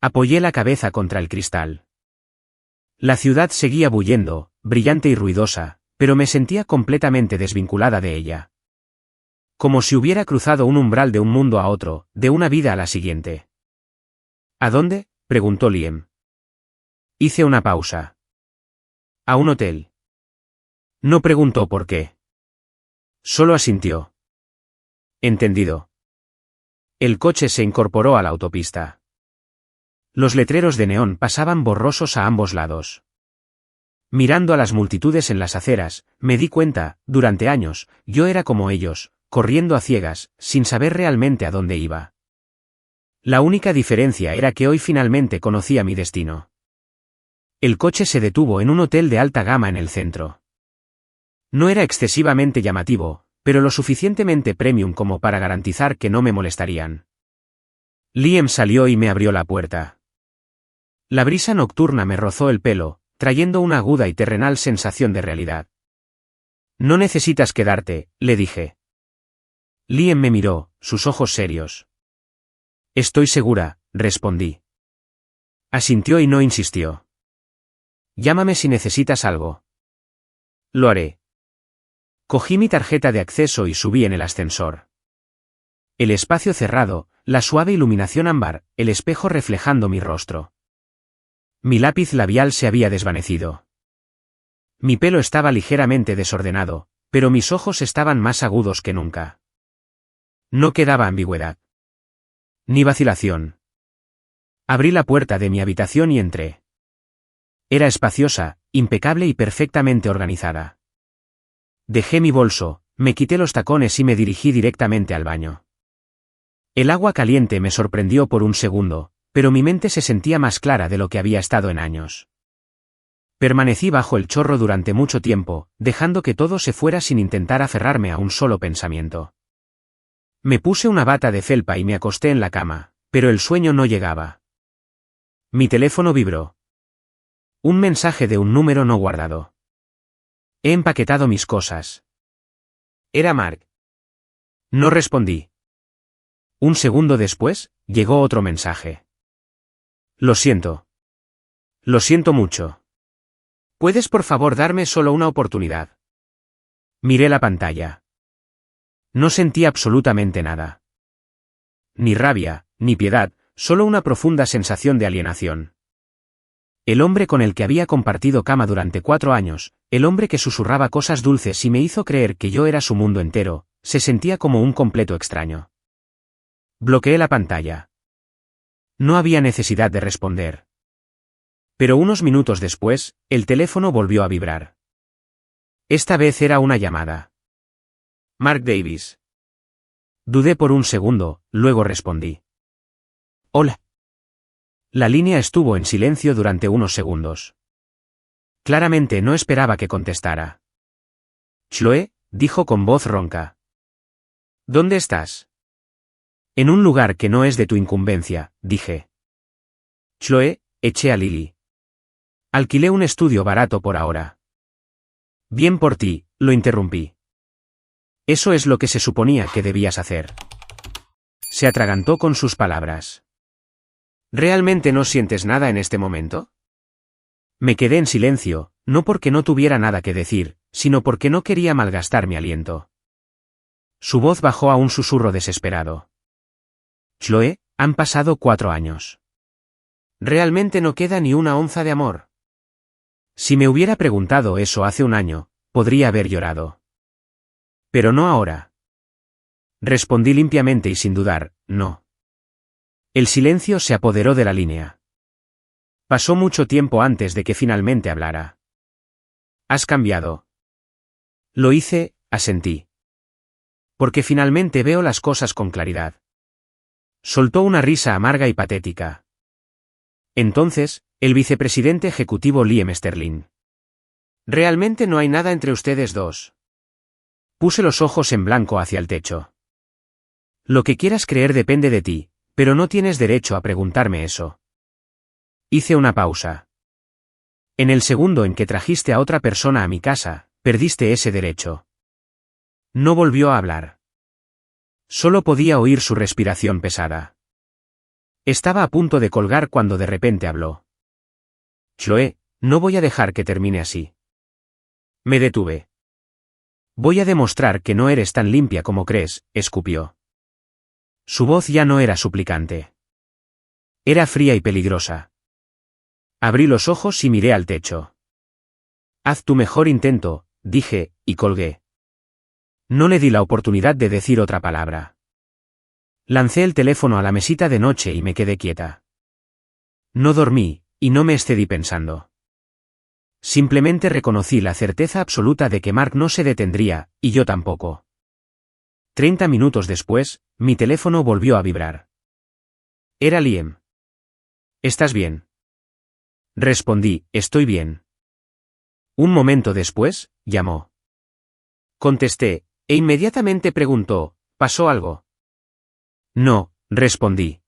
Apoyé la cabeza contra el cristal. La ciudad seguía bullendo, brillante y ruidosa, pero me sentía completamente desvinculada de ella. Como si hubiera cruzado un umbral de un mundo a otro, de una vida a la siguiente. ¿A dónde?, preguntó Liam. Hice una pausa. A un hotel. No preguntó por qué. Solo asintió. Entendido. El coche se incorporó a la autopista. Los letreros de neón pasaban borrosos a ambos lados. Mirando a las multitudes en las aceras, me di cuenta, durante años, yo era como ellos, corriendo a ciegas, sin saber realmente a dónde iba. La única diferencia era que hoy finalmente conocía mi destino. El coche se detuvo en un hotel de alta gama en el centro. No era excesivamente llamativo, pero lo suficientemente premium como para garantizar que no me molestarían. Liam salió y me abrió la puerta. La brisa nocturna me rozó el pelo, trayendo una aguda y terrenal sensación de realidad. No necesitas quedarte, le dije. Liam me miró, sus ojos serios. Estoy segura, respondí. Asintió y no insistió. Llámame si necesitas algo. Lo haré. Cogí mi tarjeta de acceso y subí en el ascensor. El espacio cerrado, la suave iluminación ámbar, el espejo reflejando mi rostro. Mi lápiz labial se había desvanecido. Mi pelo estaba ligeramente desordenado, pero mis ojos estaban más agudos que nunca. No quedaba ambigüedad. Ni vacilación. Abrí la puerta de mi habitación y entré. Era espaciosa, impecable y perfectamente organizada. Dejé mi bolso, me quité los tacones y me dirigí directamente al baño. El agua caliente me sorprendió por un segundo, pero mi mente se sentía más clara de lo que había estado en años. Permanecí bajo el chorro durante mucho tiempo, dejando que todo se fuera sin intentar aferrarme a un solo pensamiento. Me puse una bata de felpa y me acosté en la cama, pero el sueño no llegaba. Mi teléfono vibró. Un mensaje de un número no guardado. He empaquetado mis cosas. Era Mark. No respondí. Un segundo después, llegó otro mensaje. Lo siento. Lo siento mucho. ¿Puedes por favor darme solo una oportunidad? Miré la pantalla. No sentí absolutamente nada. Ni rabia, ni piedad, solo una profunda sensación de alienación. El hombre con el que había compartido cama durante 4 años, el hombre que susurraba cosas dulces y me hizo creer que yo era su mundo entero, se sentía como un completo extraño. Bloqueé la pantalla. No había necesidad de responder. Pero unos minutos después, el teléfono volvió a vibrar. Esta vez era una llamada. Mark Davis. Dudé por un segundo, luego respondí. Hola. La línea estuvo en silencio durante unos segundos. Claramente no esperaba que contestara. Chloe, dijo con voz ronca. ¿Dónde estás? En un lugar que no es de tu incumbencia, dije. Chloe, eché a Lily. Alquilé un estudio barato por ahora. Bien por ti, lo interrumpí. Eso es lo que se suponía que debías hacer. Se atragantó con sus palabras. ¿Realmente no sientes nada en este momento? Me quedé en silencio, no porque no tuviera nada que decir, sino porque no quería malgastar mi aliento. Su voz bajó a un susurro desesperado. Chloe, han pasado 4 años. Realmente no queda ni una onza de amor. Si me hubiera preguntado eso hace un año, podría haber llorado. Pero no ahora. Respondí limpiamente y sin dudar, no. El silencio se apoderó de la línea. Pasó mucho tiempo antes de que finalmente hablara. Has cambiado. Lo hice, asentí. Porque finalmente veo las cosas con claridad. Soltó una risa amarga y patética. Entonces, el vicepresidente ejecutivo Liam Sterling. Realmente no hay nada entre ustedes dos. Puse los ojos en blanco hacia el techo. Lo que quieras creer depende de ti, pero no tienes derecho a preguntarme eso. Hice una pausa. En el segundo en que trajiste a otra persona a mi casa, perdiste ese derecho. No volvió a hablar. Solo podía oír su respiración pesada. Estaba a punto de colgar cuando de repente habló. Chloe, no voy a dejar que termine así. Me detuve. Voy a demostrar que no eres tan limpia como crees, escupió. Su voz ya no era suplicante. Era fría y peligrosa. Abrí los ojos y miré al techo. Haz tu mejor intento, dije, y colgué. No le di la oportunidad de decir otra palabra. Lancé el teléfono a la mesita de noche y me quedé quieta. No dormí, y no me excedí pensando. Simplemente reconocí la certeza absoluta de que Mark no se detendría, y yo tampoco. 30 minutos después, mi teléfono volvió a vibrar. Era Liam. ¿Estás bien? Respondí, estoy bien. Un momento después, llamó. Contesté, e inmediatamente preguntó, ¿pasó algo? No, respondí.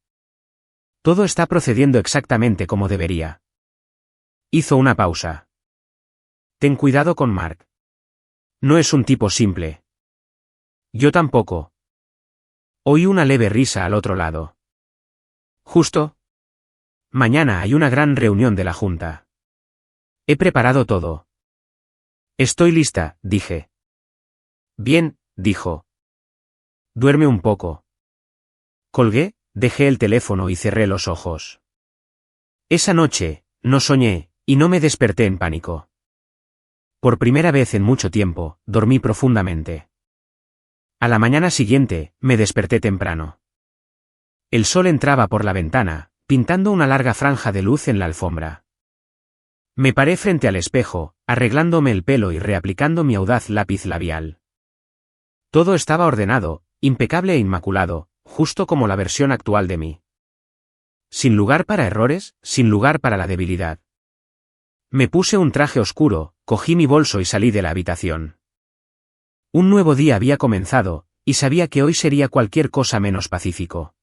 Todo está procediendo exactamente como debería. Hizo una pausa. Ten cuidado con Mark. No es un tipo simple. Yo tampoco. Oí una leve risa al otro lado. Justo. Mañana hay una gran reunión de la Junta. He preparado todo. Estoy lista, dije. Bien, dijo. Duerme un poco. Colgué, dejé el teléfono y cerré los ojos. Esa noche, no soñé, y no me desperté en pánico. Por primera vez en mucho tiempo, dormí profundamente. A la mañana siguiente, me desperté temprano. El sol entraba por la ventana, pintando una larga franja de luz en la alfombra. Me paré frente al espejo, arreglándome el pelo y reaplicando mi audaz lápiz labial. Todo estaba ordenado, impecable e inmaculado, justo como la versión actual de mí. Sin lugar para errores, sin lugar para la debilidad. Me puse un traje oscuro, cogí mi bolso y salí de la habitación. Un nuevo día había comenzado, y sabía que hoy sería cualquier cosa menos pacífico.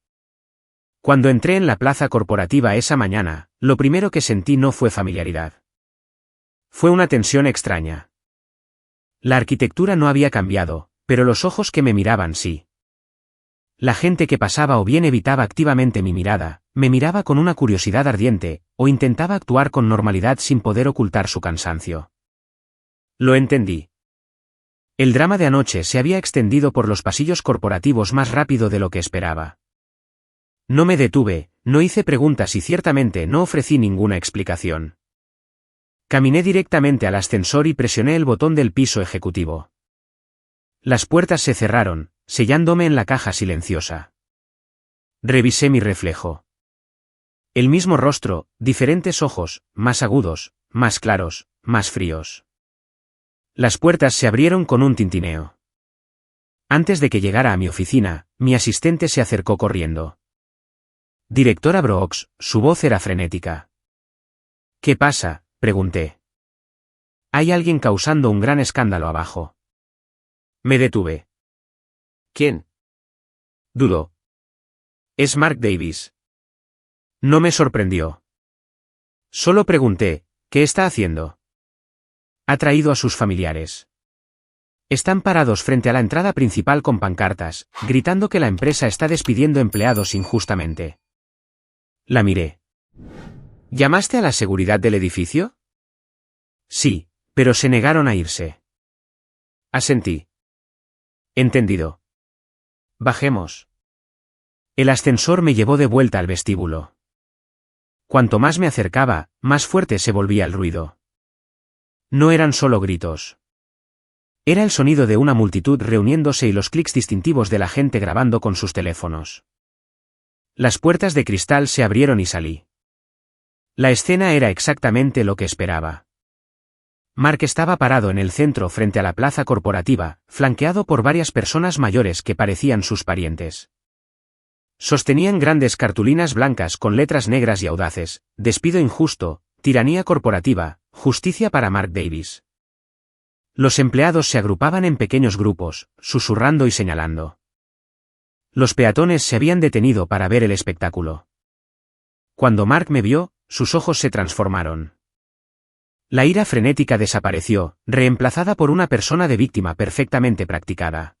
Cuando entré en la plaza corporativa esa mañana, lo primero que sentí no fue familiaridad. Fue una tensión extraña. La arquitectura no había cambiado, pero los ojos que me miraban sí. La gente que pasaba o bien evitaba activamente mi mirada, me miraba con una curiosidad ardiente, o intentaba actuar con normalidad sin poder ocultar su cansancio. Lo entendí. El drama de anoche se había extendido por los pasillos corporativos más rápido de lo que esperaba. No me detuve, no hice preguntas y ciertamente no ofrecí ninguna explicación. Caminé directamente al ascensor y presioné el botón del piso ejecutivo. Las puertas se cerraron, sellándome en la caja silenciosa. Revisé mi reflejo. El mismo rostro, diferentes ojos, más agudos, más claros, más fríos. Las puertas se abrieron con un tintineo. Antes de que llegara a mi oficina, mi asistente se acercó corriendo. Directora Brooks, su voz era frenética. ¿Qué pasa?, pregunté. Hay alguien causando un gran escándalo abajo. Me detuve. ¿Quién? Dudó. Es Mark Davis. No me sorprendió. Solo pregunté, ¿qué está haciendo? Ha traído a sus familiares. Están parados frente a la entrada principal con pancartas, gritando que la empresa está despidiendo empleados injustamente. La miré. ¿Llamaste a la seguridad del edificio? Sí, pero se negaron a irse. Asentí. Entendido. Bajemos. El ascensor me llevó de vuelta al vestíbulo. Cuanto más me acercaba, más fuerte se volvía el ruido. No eran solo gritos. Era el sonido de una multitud reuniéndose y los clics distintivos de la gente grabando con sus teléfonos. Las puertas de cristal se abrieron y salí. La escena era exactamente lo que esperaba. Mark estaba parado en el centro frente a la plaza corporativa, flanqueado por varias personas mayores que parecían sus parientes. Sostenían grandes cartulinas blancas con letras negras y audaces: despido injusto, tiranía corporativa, justicia para Mark Davis. Los empleados se agrupaban en pequeños grupos, susurrando y señalando. Los peatones se habían detenido para ver el espectáculo. Cuando Mark me vio, sus ojos se transformaron. La ira frenética desapareció, reemplazada por una persona de víctima perfectamente practicada.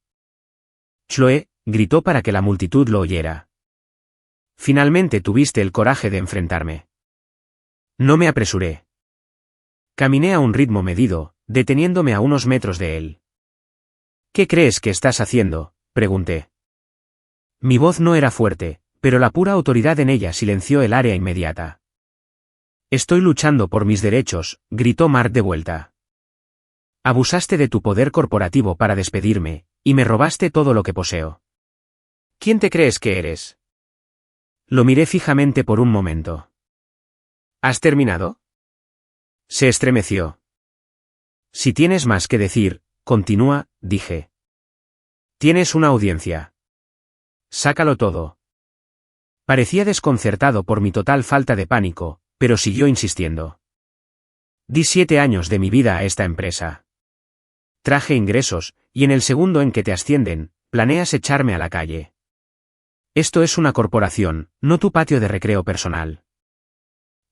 Chloe, gritó para que la multitud lo oyera. Finalmente tuviste el coraje de enfrentarme. No me apresuré. Caminé a un ritmo medido, deteniéndome a unos metros de él. ¿Qué crees que estás haciendo?, pregunté. Mi voz no era fuerte, pero la pura autoridad en ella silenció el área inmediata. Estoy luchando por mis derechos, gritó Mark de vuelta. Abusaste de tu poder corporativo para despedirme, y me robaste todo lo que poseo. ¿Quién te crees que eres? Lo miré fijamente por un momento. ¿Has terminado? Se estremeció. Si tienes más que decir, continúa, dije. Tienes una audiencia. Sácalo todo. Parecía desconcertado por mi total falta de pánico, pero siguió insistiendo. Di 7 años de mi vida a esta empresa. Traje ingresos, y en el segundo en que te ascienden, planeas echarme a la calle. Esto es una corporación, no tu patio de recreo personal.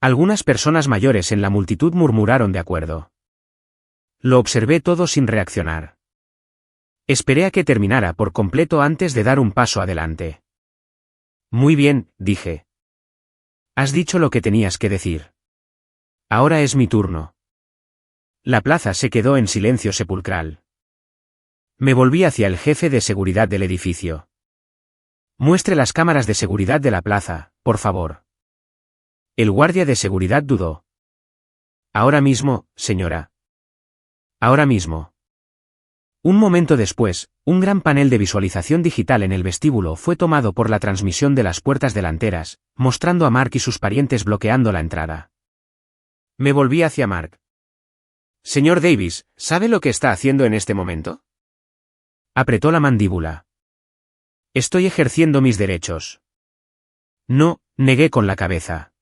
Algunas personas mayores en la multitud murmuraron de acuerdo. Lo observé todo sin reaccionar. Esperé a que terminara por completo antes de dar un paso adelante. Muy bien, dije. Has dicho lo que tenías que decir. Ahora es mi turno. La plaza se quedó en silencio sepulcral. Me volví hacia el jefe de seguridad del edificio. Muestre las cámaras de seguridad de la plaza, por favor. El guardia de seguridad dudó. Ahora mismo, señora. Ahora mismo. Un momento después, un gran panel de visualización digital en el vestíbulo fue tomado por la transmisión de las puertas delanteras, mostrando a Mark y sus parientes bloqueando la entrada. Me volví hacia Mark. Señor Davis, ¿sabe lo que está haciendo en este momento? Apretó la mandíbula. Estoy ejerciendo mis derechos. No, negué con la cabeza.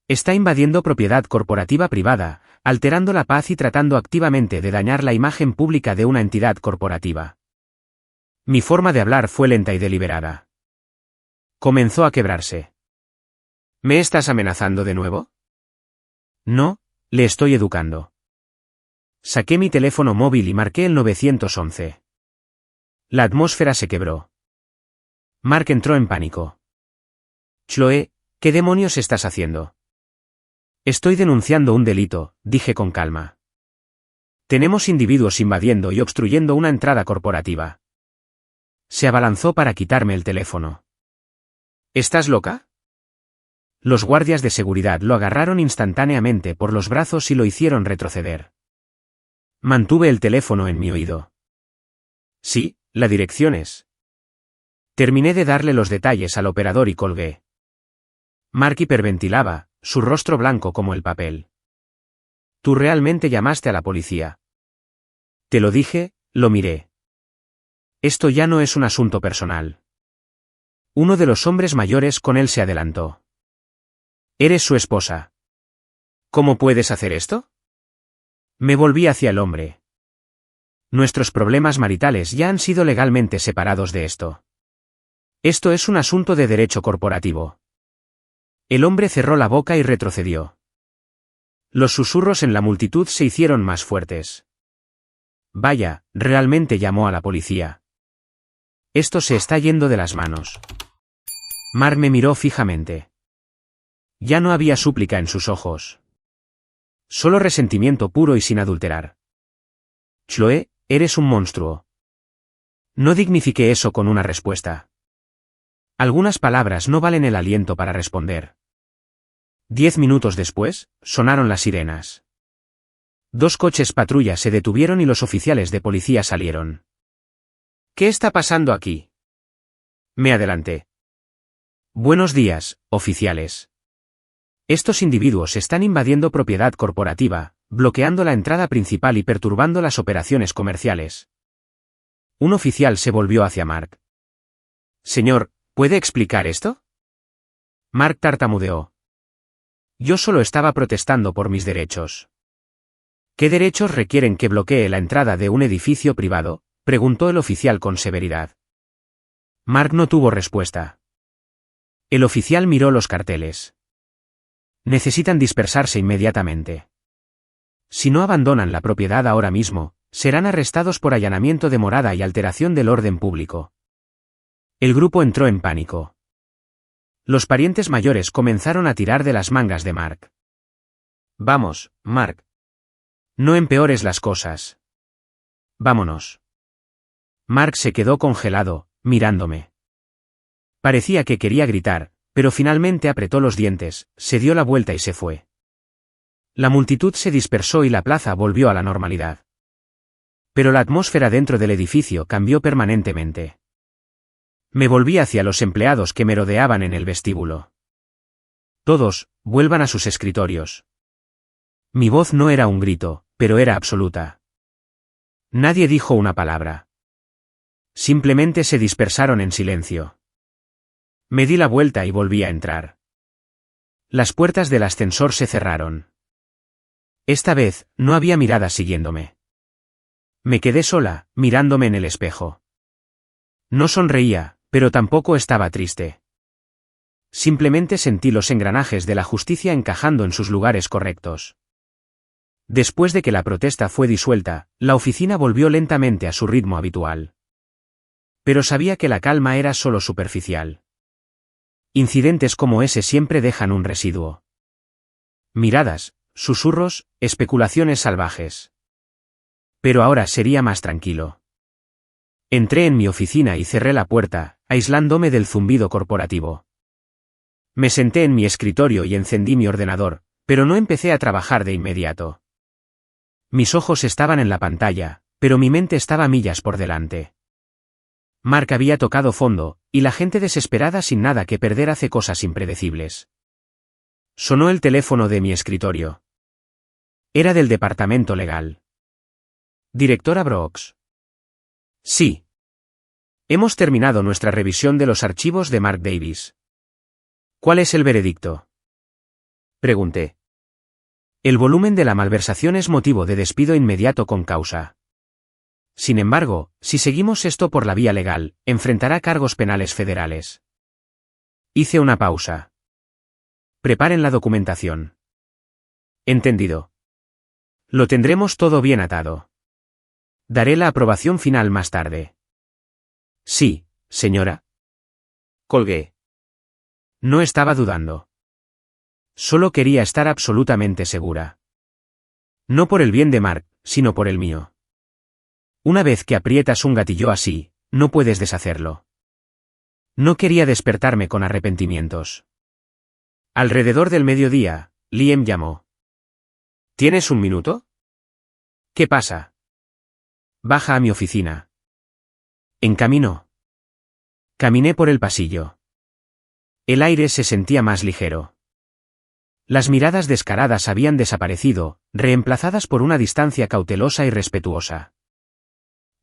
Está invadiendo propiedad corporativa privada, alterando la paz y tratando activamente de dañar la imagen pública de una entidad corporativa. Mi forma de hablar fue lenta y deliberada. Comenzó a quebrarse. ¿Me estás amenazando de nuevo? No, le estoy educando. Saqué mi teléfono móvil y marqué el 911. La atmósfera se quebró. Mark entró en pánico. Chloe, ¿qué demonios estás haciendo? Estoy denunciando un delito, dije con calma. Tenemos individuos invadiendo y obstruyendo una entrada corporativa. Se abalanzó para quitarme el teléfono. ¿Estás loca? Los guardias de seguridad lo agarraron instantáneamente por los brazos y lo hicieron retroceder. Mantuve el teléfono en mi oído. Sí, la dirección es. Terminé de darle los detalles al operador y colgué. Mark hiperventilaba, su rostro blanco como el papel. ¿Tú realmente llamaste a la policía? Te lo dije, lo miré. Esto ya no es un asunto personal. Uno de los hombres mayores con él se adelantó. Eres su esposa. ¿Cómo puedes hacer esto? Me volví hacia el hombre. Nuestros problemas maritales ya han sido legalmente separados de esto. Esto es un asunto de derecho corporativo. El hombre cerró la boca y retrocedió. Los susurros en la multitud se hicieron más fuertes. Vaya, realmente llamó a la policía. Esto se está yendo de las manos. Mark me miró fijamente. Ya no había súplica en sus ojos. Solo resentimiento puro y sin adulterar. Chloe, eres un monstruo. No dignifiqué eso con una respuesta. Algunas palabras no valen el aliento para responder. 10 minutos después, sonaron las sirenas. 2 coches patrulla se detuvieron y los oficiales de policía salieron. ¿Qué está pasando aquí? Me adelanté. Buenos días, oficiales. Estos individuos están invadiendo propiedad corporativa, bloqueando la entrada principal y perturbando las operaciones comerciales. Un oficial se volvió hacia Mark. Señor, ¿puede explicar esto? Mark tartamudeó. Yo solo estaba protestando por mis derechos. ¿Qué derechos requieren que bloquee la entrada de un edificio privado?, preguntó el oficial con severidad. Mark no tuvo respuesta. El oficial miró los carteles. Necesitan dispersarse inmediatamente. Si no abandonan la propiedad ahora mismo, serán arrestados por allanamiento de morada y alteración del orden público. El grupo entró en pánico. Los parientes mayores comenzaron a tirar de las mangas de Mark. Vamos, Mark. No empeores las cosas. Vámonos. Mark se quedó congelado, mirándome. Parecía que quería gritar, pero finalmente apretó los dientes, se dio la vuelta y se fue. La multitud se dispersó y la plaza volvió a la normalidad. Pero la atmósfera dentro del edificio cambió permanentemente. Me volví hacia los empleados que merodeaban en el vestíbulo. Todos, vuelvan a sus escritorios. Mi voz no era un grito, pero era absoluta. Nadie dijo una palabra. Simplemente se dispersaron en silencio. Me di la vuelta y volví a entrar. Las puertas del ascensor se cerraron. Esta vez, no había miradas siguiéndome. Me quedé sola, mirándome en el espejo. No sonreía, pero tampoco estaba triste. Simplemente sentí los engranajes de la justicia encajando en sus lugares correctos. Después de que la protesta fue disuelta, la oficina volvió lentamente a su ritmo habitual. Pero sabía que la calma era solo superficial. Incidentes como ese siempre dejan un residuo. Miradas, susurros, especulaciones salvajes. Pero ahora sería más tranquilo. Entré en mi oficina y cerré la puerta, aislándome del zumbido corporativo. Me senté en mi escritorio y encendí mi ordenador, pero no empecé a trabajar de inmediato. Mis ojos estaban en la pantalla, pero mi mente estaba millas por delante. Mark había tocado fondo, y la gente desesperada sin nada que perder hace cosas impredecibles. Sonó el teléfono de mi escritorio. Era del departamento legal. Directora Brooks. Sí. Hemos terminado nuestra revisión de los archivos de Mark Davis. ¿Cuál es el veredicto? Pregunté. El volumen de la malversación es motivo de despido inmediato con causa. Sin embargo, si seguimos esto por la vía legal, enfrentará cargos penales federales. Hice una pausa. Preparen la documentación. Entendido. Lo tendremos todo bien atado. Daré la aprobación final más tarde. Sí, señora. Colgué. No estaba dudando. Solo quería estar absolutamente segura. No por el bien de Mark, sino por el mío. Una vez que aprietas un gatillo así, no puedes deshacerlo. No quería despertarme con arrepentimientos. Alrededor del mediodía, Liam llamó. ¿Tienes un minuto? ¿Qué pasa? Baja a mi oficina. En camino. Caminé por el pasillo. El aire se sentía más ligero. Las miradas descaradas habían desaparecido, reemplazadas por una distancia cautelosa y respetuosa.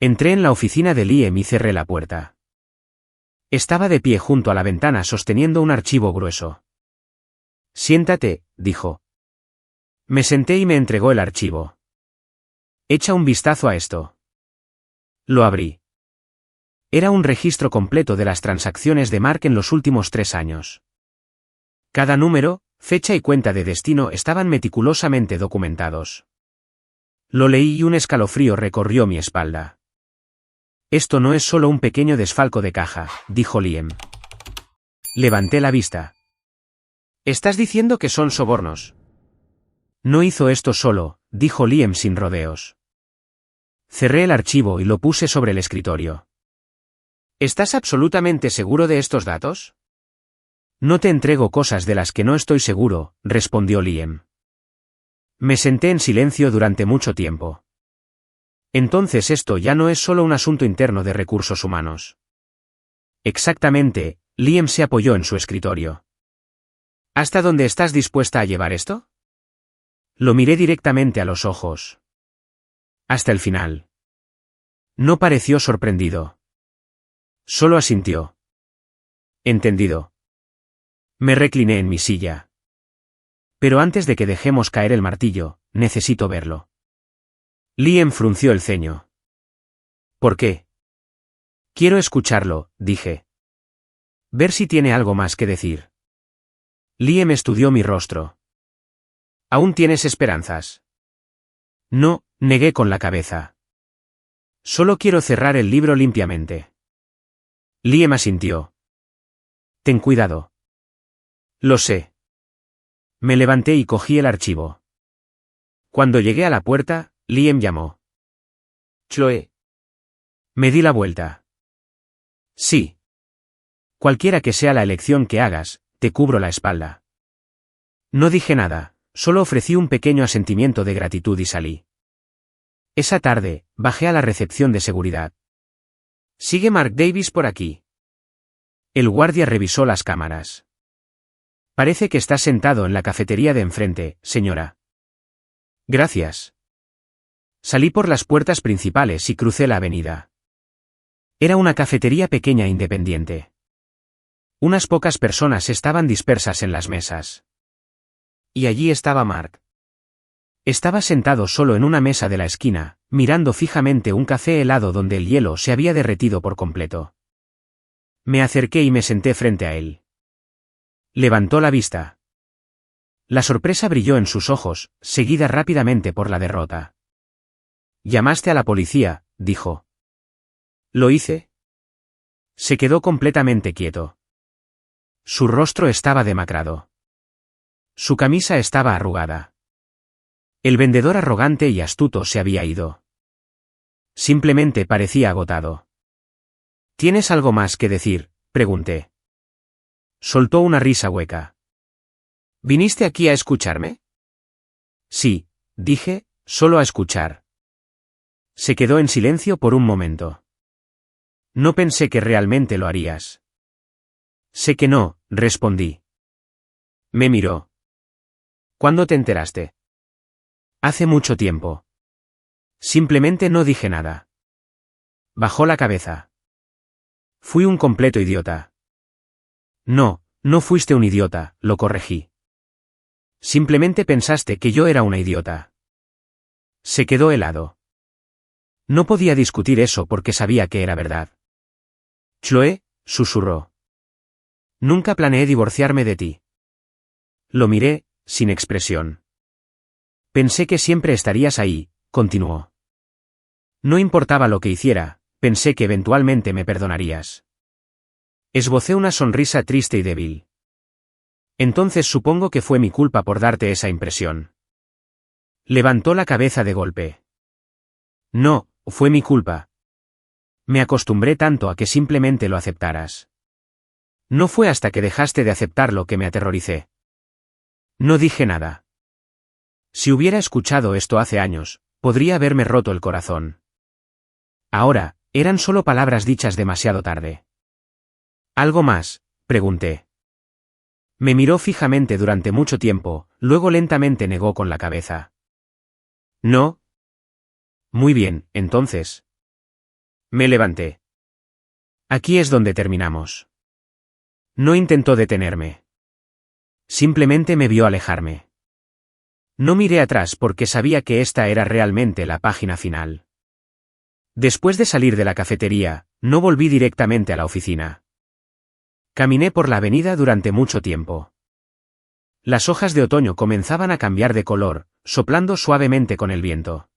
Entré en la oficina de Liam y cerré la puerta. Estaba de pie junto a la ventana sosteniendo un archivo grueso. Siéntate, dijo. Me senté y me entregó el archivo. Echa un vistazo a esto. Lo abrí. Era un registro completo de las transacciones de Mark en los últimos 3 años. Cada número, Fecha y cuenta de destino estaban meticulosamente documentados. Lo leí y un escalofrío recorrió mi espalda. Esto no es solo un pequeño desfalco de caja, dijo Liam. Levanté la vista. ¿Estás diciendo que son sobornos? No hizo esto solo, dijo Liam sin rodeos. Cerré el archivo y lo puse sobre el escritorio. ¿Estás absolutamente seguro de estos datos? No te entrego cosas de las que no estoy seguro, respondió Liam. Me senté en silencio durante mucho tiempo. Entonces esto ya no es solo un asunto interno de recursos humanos. Exactamente, Liam se apoyó en su escritorio. ¿Hasta dónde estás dispuesta a llevar esto? Lo miré directamente a los ojos. Hasta el final. No pareció sorprendido. Solo asintió. Entendido. Me recliné en mi silla. Pero antes de que dejemos caer el martillo, necesito verlo. Liam frunció el ceño. ¿Por qué? Quiero escucharlo, dije. Ver si tiene algo más que decir. Liam estudió mi rostro. ¿Aún tienes esperanzas? No, negué con la cabeza. Solo quiero cerrar el libro limpiamente. Liam asintió. Ten cuidado. Lo sé. Me levanté y cogí el archivo. Cuando llegué a la puerta, Liam llamó. Chloe. Me di la vuelta. Sí. Cualquiera que sea la elección que hagas, te cubro la espalda. No dije nada, solo ofrecí un pequeño asentimiento de gratitud y salí. Esa tarde, bajé a la recepción de seguridad. ¿Sigue Mark Davis por aquí? El guardia revisó las cámaras. Parece que está sentado en la cafetería de enfrente, señora. Gracias. Salí por las puertas principales y crucé la avenida. Era una cafetería pequeña e independiente. Unas pocas personas estaban dispersas en las mesas. Y allí estaba Mark. Estaba sentado solo en una mesa de la esquina, mirando fijamente un café helado donde el hielo se había derretido por completo. Me acerqué y me senté frente a él. Levantó la vista. La sorpresa brilló en sus ojos, seguida rápidamente por la derrota. «Llamaste a la policía», dijo. «¿Lo hice?» Se quedó completamente quieto. Su rostro estaba demacrado. Su camisa estaba arrugada. El vendedor arrogante y astuto se había ido. Simplemente parecía agotado. «¿Tienes algo más que decir?», pregunté. Soltó una risa hueca. ¿Viniste aquí a escucharme? Sí, dije, solo a escuchar. Se quedó en silencio por un momento. No pensé que realmente lo harías. Sé que no, respondí. Me miró. ¿Cuándo te enteraste? Hace mucho tiempo. Simplemente no dije nada. Bajó la cabeza. Fui un completo idiota. No, no fuiste un idiota, lo corregí. Simplemente pensaste que yo era una idiota. Se quedó helado. No podía discutir eso porque sabía que era verdad. Chloe, susurró. Nunca planeé divorciarme de ti. Lo miré, sin expresión. Pensé que siempre estarías ahí, continuó. No importaba lo que hiciera, pensé que eventualmente me perdonarías. Esbocé una sonrisa triste y débil. Entonces supongo que fue mi culpa por darte esa impresión. Levantó la cabeza de golpe. No, fue mi culpa. Me acostumbré tanto a que simplemente lo aceptaras. No fue hasta que dejaste de aceptarlo que me aterroricé. No dije nada. Si hubiera escuchado esto hace años, podría haberme roto el corazón. Ahora, eran solo palabras dichas demasiado tarde. ¿Algo más?, pregunté. Me miró fijamente durante mucho tiempo, luego lentamente negó con la cabeza. ¿No? Muy bien, entonces. Me levanté. Aquí es donde terminamos. No intentó detenerme. Simplemente me vio alejarme. No miré atrás porque sabía que esta era realmente la página final. Después de salir de la cafetería, no volví directamente a la oficina. Caminé por la avenida durante mucho tiempo. Las hojas de otoño comenzaban a cambiar de color, soplando suavemente con el viento.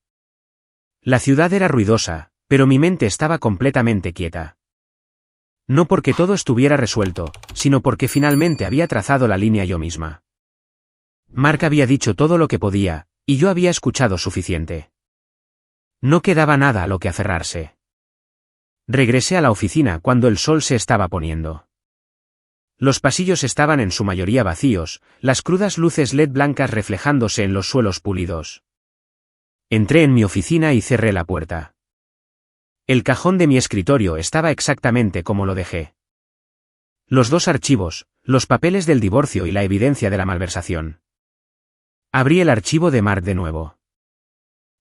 La ciudad era ruidosa, pero mi mente estaba completamente quieta. No porque todo estuviera resuelto, sino porque finalmente había trazado la línea yo misma. Mark había dicho todo lo que podía, y yo había escuchado suficiente. No quedaba nada a lo que aferrarse. Regresé a la oficina cuando el sol se estaba poniendo. Los pasillos estaban en su mayoría vacíos, las crudas luces LED blancas reflejándose en los suelos pulidos. Entré en mi oficina y cerré la puerta. El cajón de mi escritorio estaba exactamente como lo dejé. Los dos archivos, los papeles del divorcio y la evidencia de la malversación. Abrí el archivo de Mark de nuevo.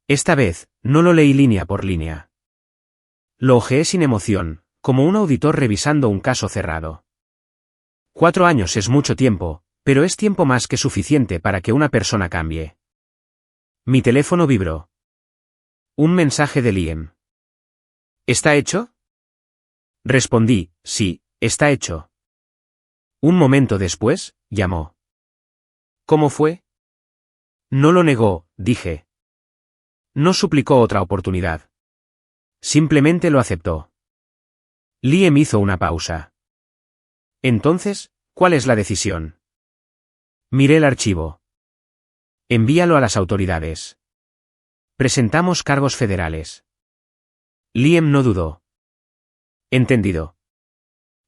Esta vez, no lo leí línea por línea. Lo hojeé sin emoción, como un auditor revisando un caso cerrado. 4 años es mucho tiempo, pero es tiempo más que suficiente para que una persona cambie. Mi teléfono vibró. Un mensaje de Liam. ¿Está hecho? Respondí, sí, está hecho. Un momento después, llamó. ¿Cómo fue? No lo negó, dije. No suplicó otra oportunidad. Simplemente lo aceptó. Liam hizo una pausa. Entonces, ¿cuál es la decisión? Miré el archivo. Envíalo a las autoridades. Presentamos cargos federales. Liam no dudó. Entendido.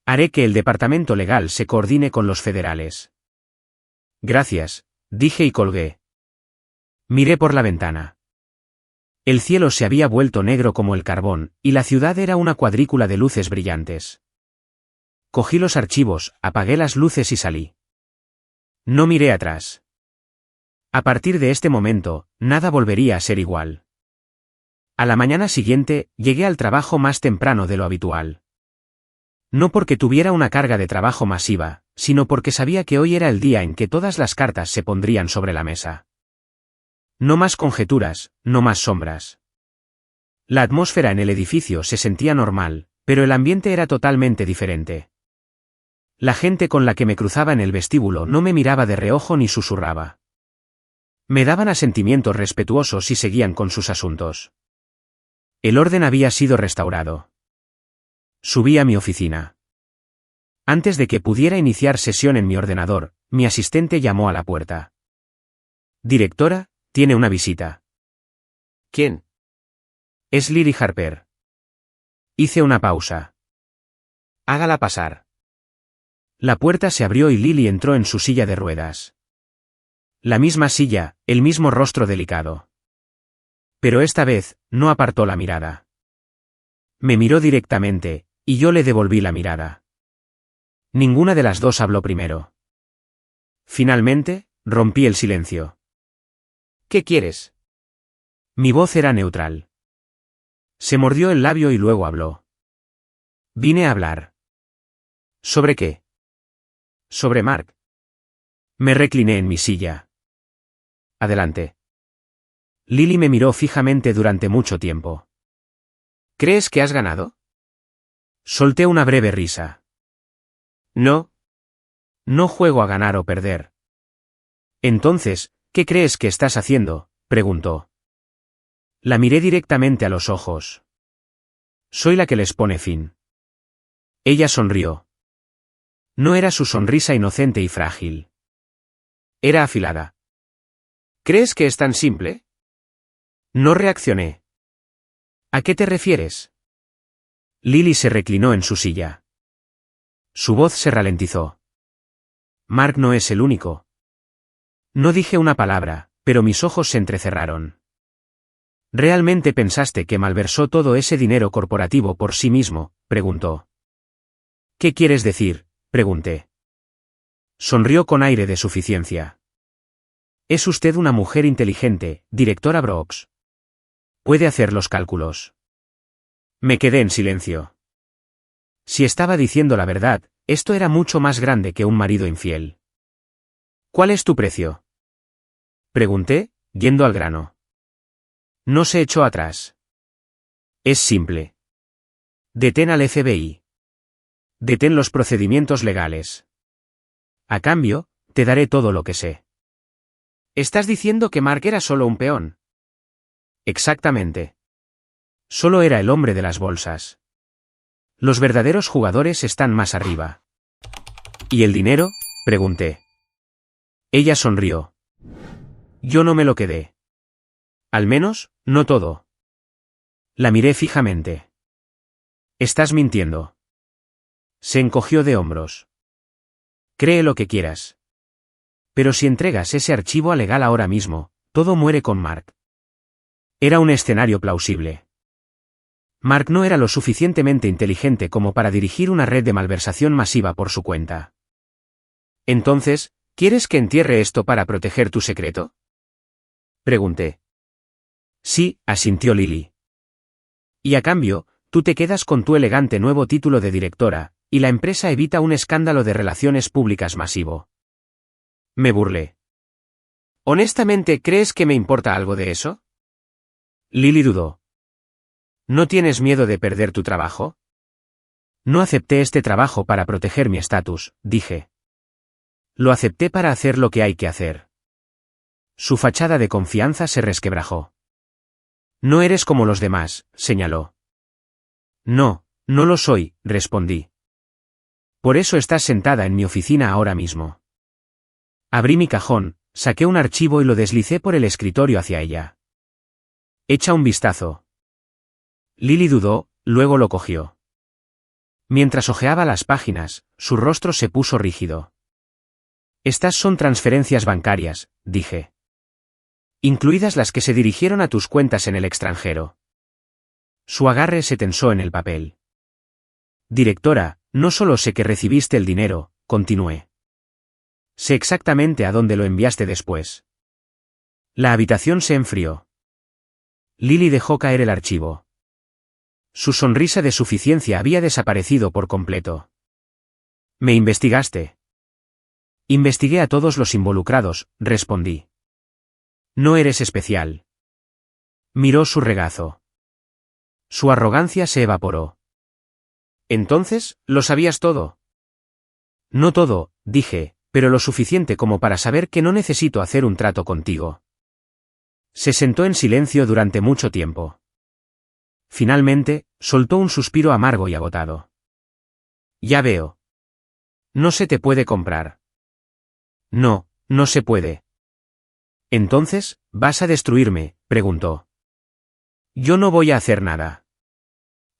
Haré que el departamento legal se coordine con los federales. Gracias, dije y colgué. Miré por la ventana. El cielo se había vuelto negro como el carbón, y la ciudad era una cuadrícula de luces brillantes. Cogí los archivos, apagué las luces y salí. No miré atrás. A partir de este momento, nada volvería a ser igual. A la mañana siguiente, llegué al trabajo más temprano de lo habitual. No porque tuviera una carga de trabajo masiva, sino porque sabía que hoy era el día en que todas las cartas se pondrían sobre la mesa. No más conjeturas, no más sombras. La atmósfera en el edificio se sentía normal, pero el ambiente era totalmente diferente. La gente con la que me cruzaba en el vestíbulo no me miraba de reojo ni susurraba. Me daban asentimientos respetuosos y seguían con sus asuntos. El orden había sido restaurado. Subí a mi oficina. Antes de que pudiera iniciar sesión en mi ordenador, mi asistente llamó a la puerta. Directora, tiene una visita. ¿Quién? Es Lily Harper. Hice una pausa. Hágala pasar. La puerta se abrió y Lily entró en su silla de ruedas. La misma silla, el mismo rostro delicado. Pero esta vez, no apartó la mirada. Me miró directamente, y yo le devolví la mirada. Ninguna de las dos habló primero. Finalmente, rompí el silencio. ¿Qué quieres? Mi voz era neutral. Se mordió el labio y luego habló. Vine a hablar. ¿Sobre qué? Sobre Mark. Me recliné en mi silla. Adelante. Lily me miró fijamente durante mucho tiempo. ¿Crees que has ganado? Solté una breve risa. No. No juego a ganar o perder. Entonces, ¿qué crees que estás haciendo?, preguntó. La miré directamente a los ojos. Soy la que les pone fin. Ella sonrió. No era su sonrisa inocente y frágil. Era afilada. ¿Crees que es tan simple? No reaccioné. ¿A qué te refieres? Lily se reclinó en su silla. Su voz se ralentizó. Mark no es el único. No dije una palabra, pero mis ojos se entrecerraron. ¿Realmente pensaste que malversó todo ese dinero corporativo por sí mismo?, preguntó. ¿Qué quieres decir?, pregunté. Sonrió con aire de suficiencia. Es usted una mujer inteligente, directora Brooks. Puede hacer los cálculos. Me quedé en silencio. Si estaba diciendo la verdad, esto era mucho más grande que un marido infiel. ¿Cuál es tu precio?, pregunté, yendo al grano. No se echó atrás. Es simple. Detén al FBI. Detén los procedimientos legales. A cambio, Te daré todo lo que sé. ¿Estás diciendo que Mark era solo un peón? Exactamente. Solo era el hombre de las bolsas. Los verdaderos jugadores están más arriba. ¿Y el dinero?, pregunté. Ella sonrió. Yo no me lo quedé. Al menos, no todo. La miré fijamente. Estás mintiendo. Se encogió de hombros. Cree lo que quieras. Pero si entregas ese archivo a legal ahora mismo, todo muere con Mark. Era un escenario plausible. Mark no era lo suficientemente inteligente como para dirigir una red de malversación masiva por su cuenta. Entonces, ¿quieres que entierre esto para proteger tu secreto?, pregunté. Sí, asintió Lily. Y a cambio, tú te quedas con tu elegante nuevo título de directora, y la empresa evita un escándalo de relaciones públicas masivo. Me burlé. ¿Honestamente crees que me importa algo de eso? Lily dudó. ¿No tienes miedo de perder tu trabajo? No acepté este trabajo para proteger mi estatus, dije. Lo acepté para hacer lo que hay que hacer. Su fachada de confianza se resquebrajó. No eres como los demás, señaló. No, no lo soy, respondí. Por eso estás sentada en mi oficina ahora mismo. Abrí mi cajón, saqué un archivo y lo deslicé por el escritorio hacia ella. Echa un vistazo. Lily dudó, luego lo cogió. Mientras hojeaba las páginas, su rostro se puso rígido. Estas son transferencias bancarias, dije. Incluidas las que se dirigieron a tus cuentas en el extranjero. Su agarre se tensó en el papel. Directora, no solo sé que recibiste el dinero, continué. Sé exactamente a dónde lo enviaste después. La habitación se enfrió. Lily dejó caer el archivo. Su sonrisa de suficiencia había desaparecido por completo. ¿Me investigaste? Investigué a todos los involucrados, respondí. No eres especial. Miró su regazo. Su arrogancia se evaporó. Entonces, ¿lo sabías todo? No todo, dije, pero lo suficiente como para saber que no necesito hacer un trato contigo. Se sentó en silencio durante mucho tiempo. Finalmente, soltó un suspiro amargo y agotado. Ya veo. No se te puede comprar. No, no se puede. Entonces, ¿vas a destruirme?, preguntó. Yo no voy a hacer nada.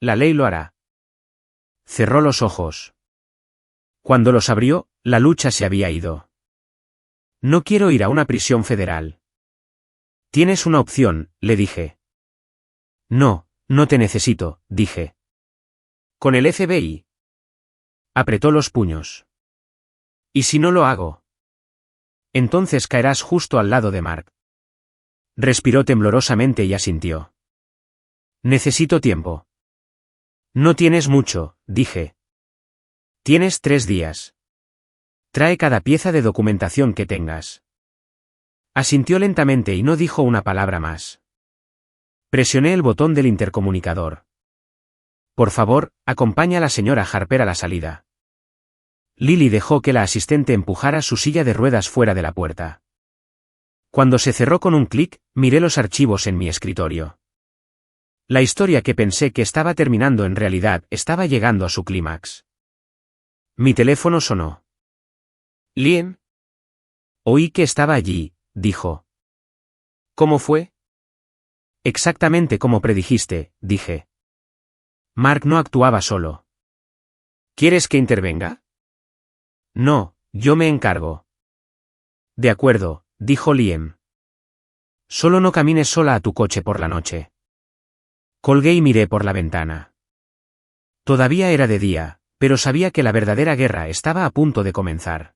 La ley lo hará. Cerró los ojos. Cuando los abrió, la lucha se había ido. No quiero ir a una prisión federal. Tienes una opción, le dije. No, no te necesito, dije. ¿Con el FBI? Apretó los puños. ¿Y si no lo hago? Entonces caerás justo al lado de Mark. Respiró temblorosamente y asintió. Necesito tiempo. No tienes mucho, dije. Tienes 3 días. Trae cada pieza de documentación que tengas. Asintió lentamente y no dijo una palabra más. Presioné el botón del intercomunicador. Por favor, acompaña a la señora Harper a la salida. Lily dejó que la asistente empujara su silla de ruedas fuera de la puerta. Cuando se cerró con un clic, miré los archivos en mi escritorio. La historia que pensé que estaba terminando en realidad estaba llegando a su clímax. Mi teléfono sonó. ¿Liam? Oí que estaba allí, dijo. ¿Cómo fue? Exactamente como predijiste, dije. Mark no actuaba solo. ¿Quieres que intervenga? No, yo me encargo. De acuerdo, dijo Liam. Solo no camines sola a tu coche por la noche. Colgué y miré por la ventana. Todavía era de día, pero sabía que la verdadera guerra estaba a punto de comenzar.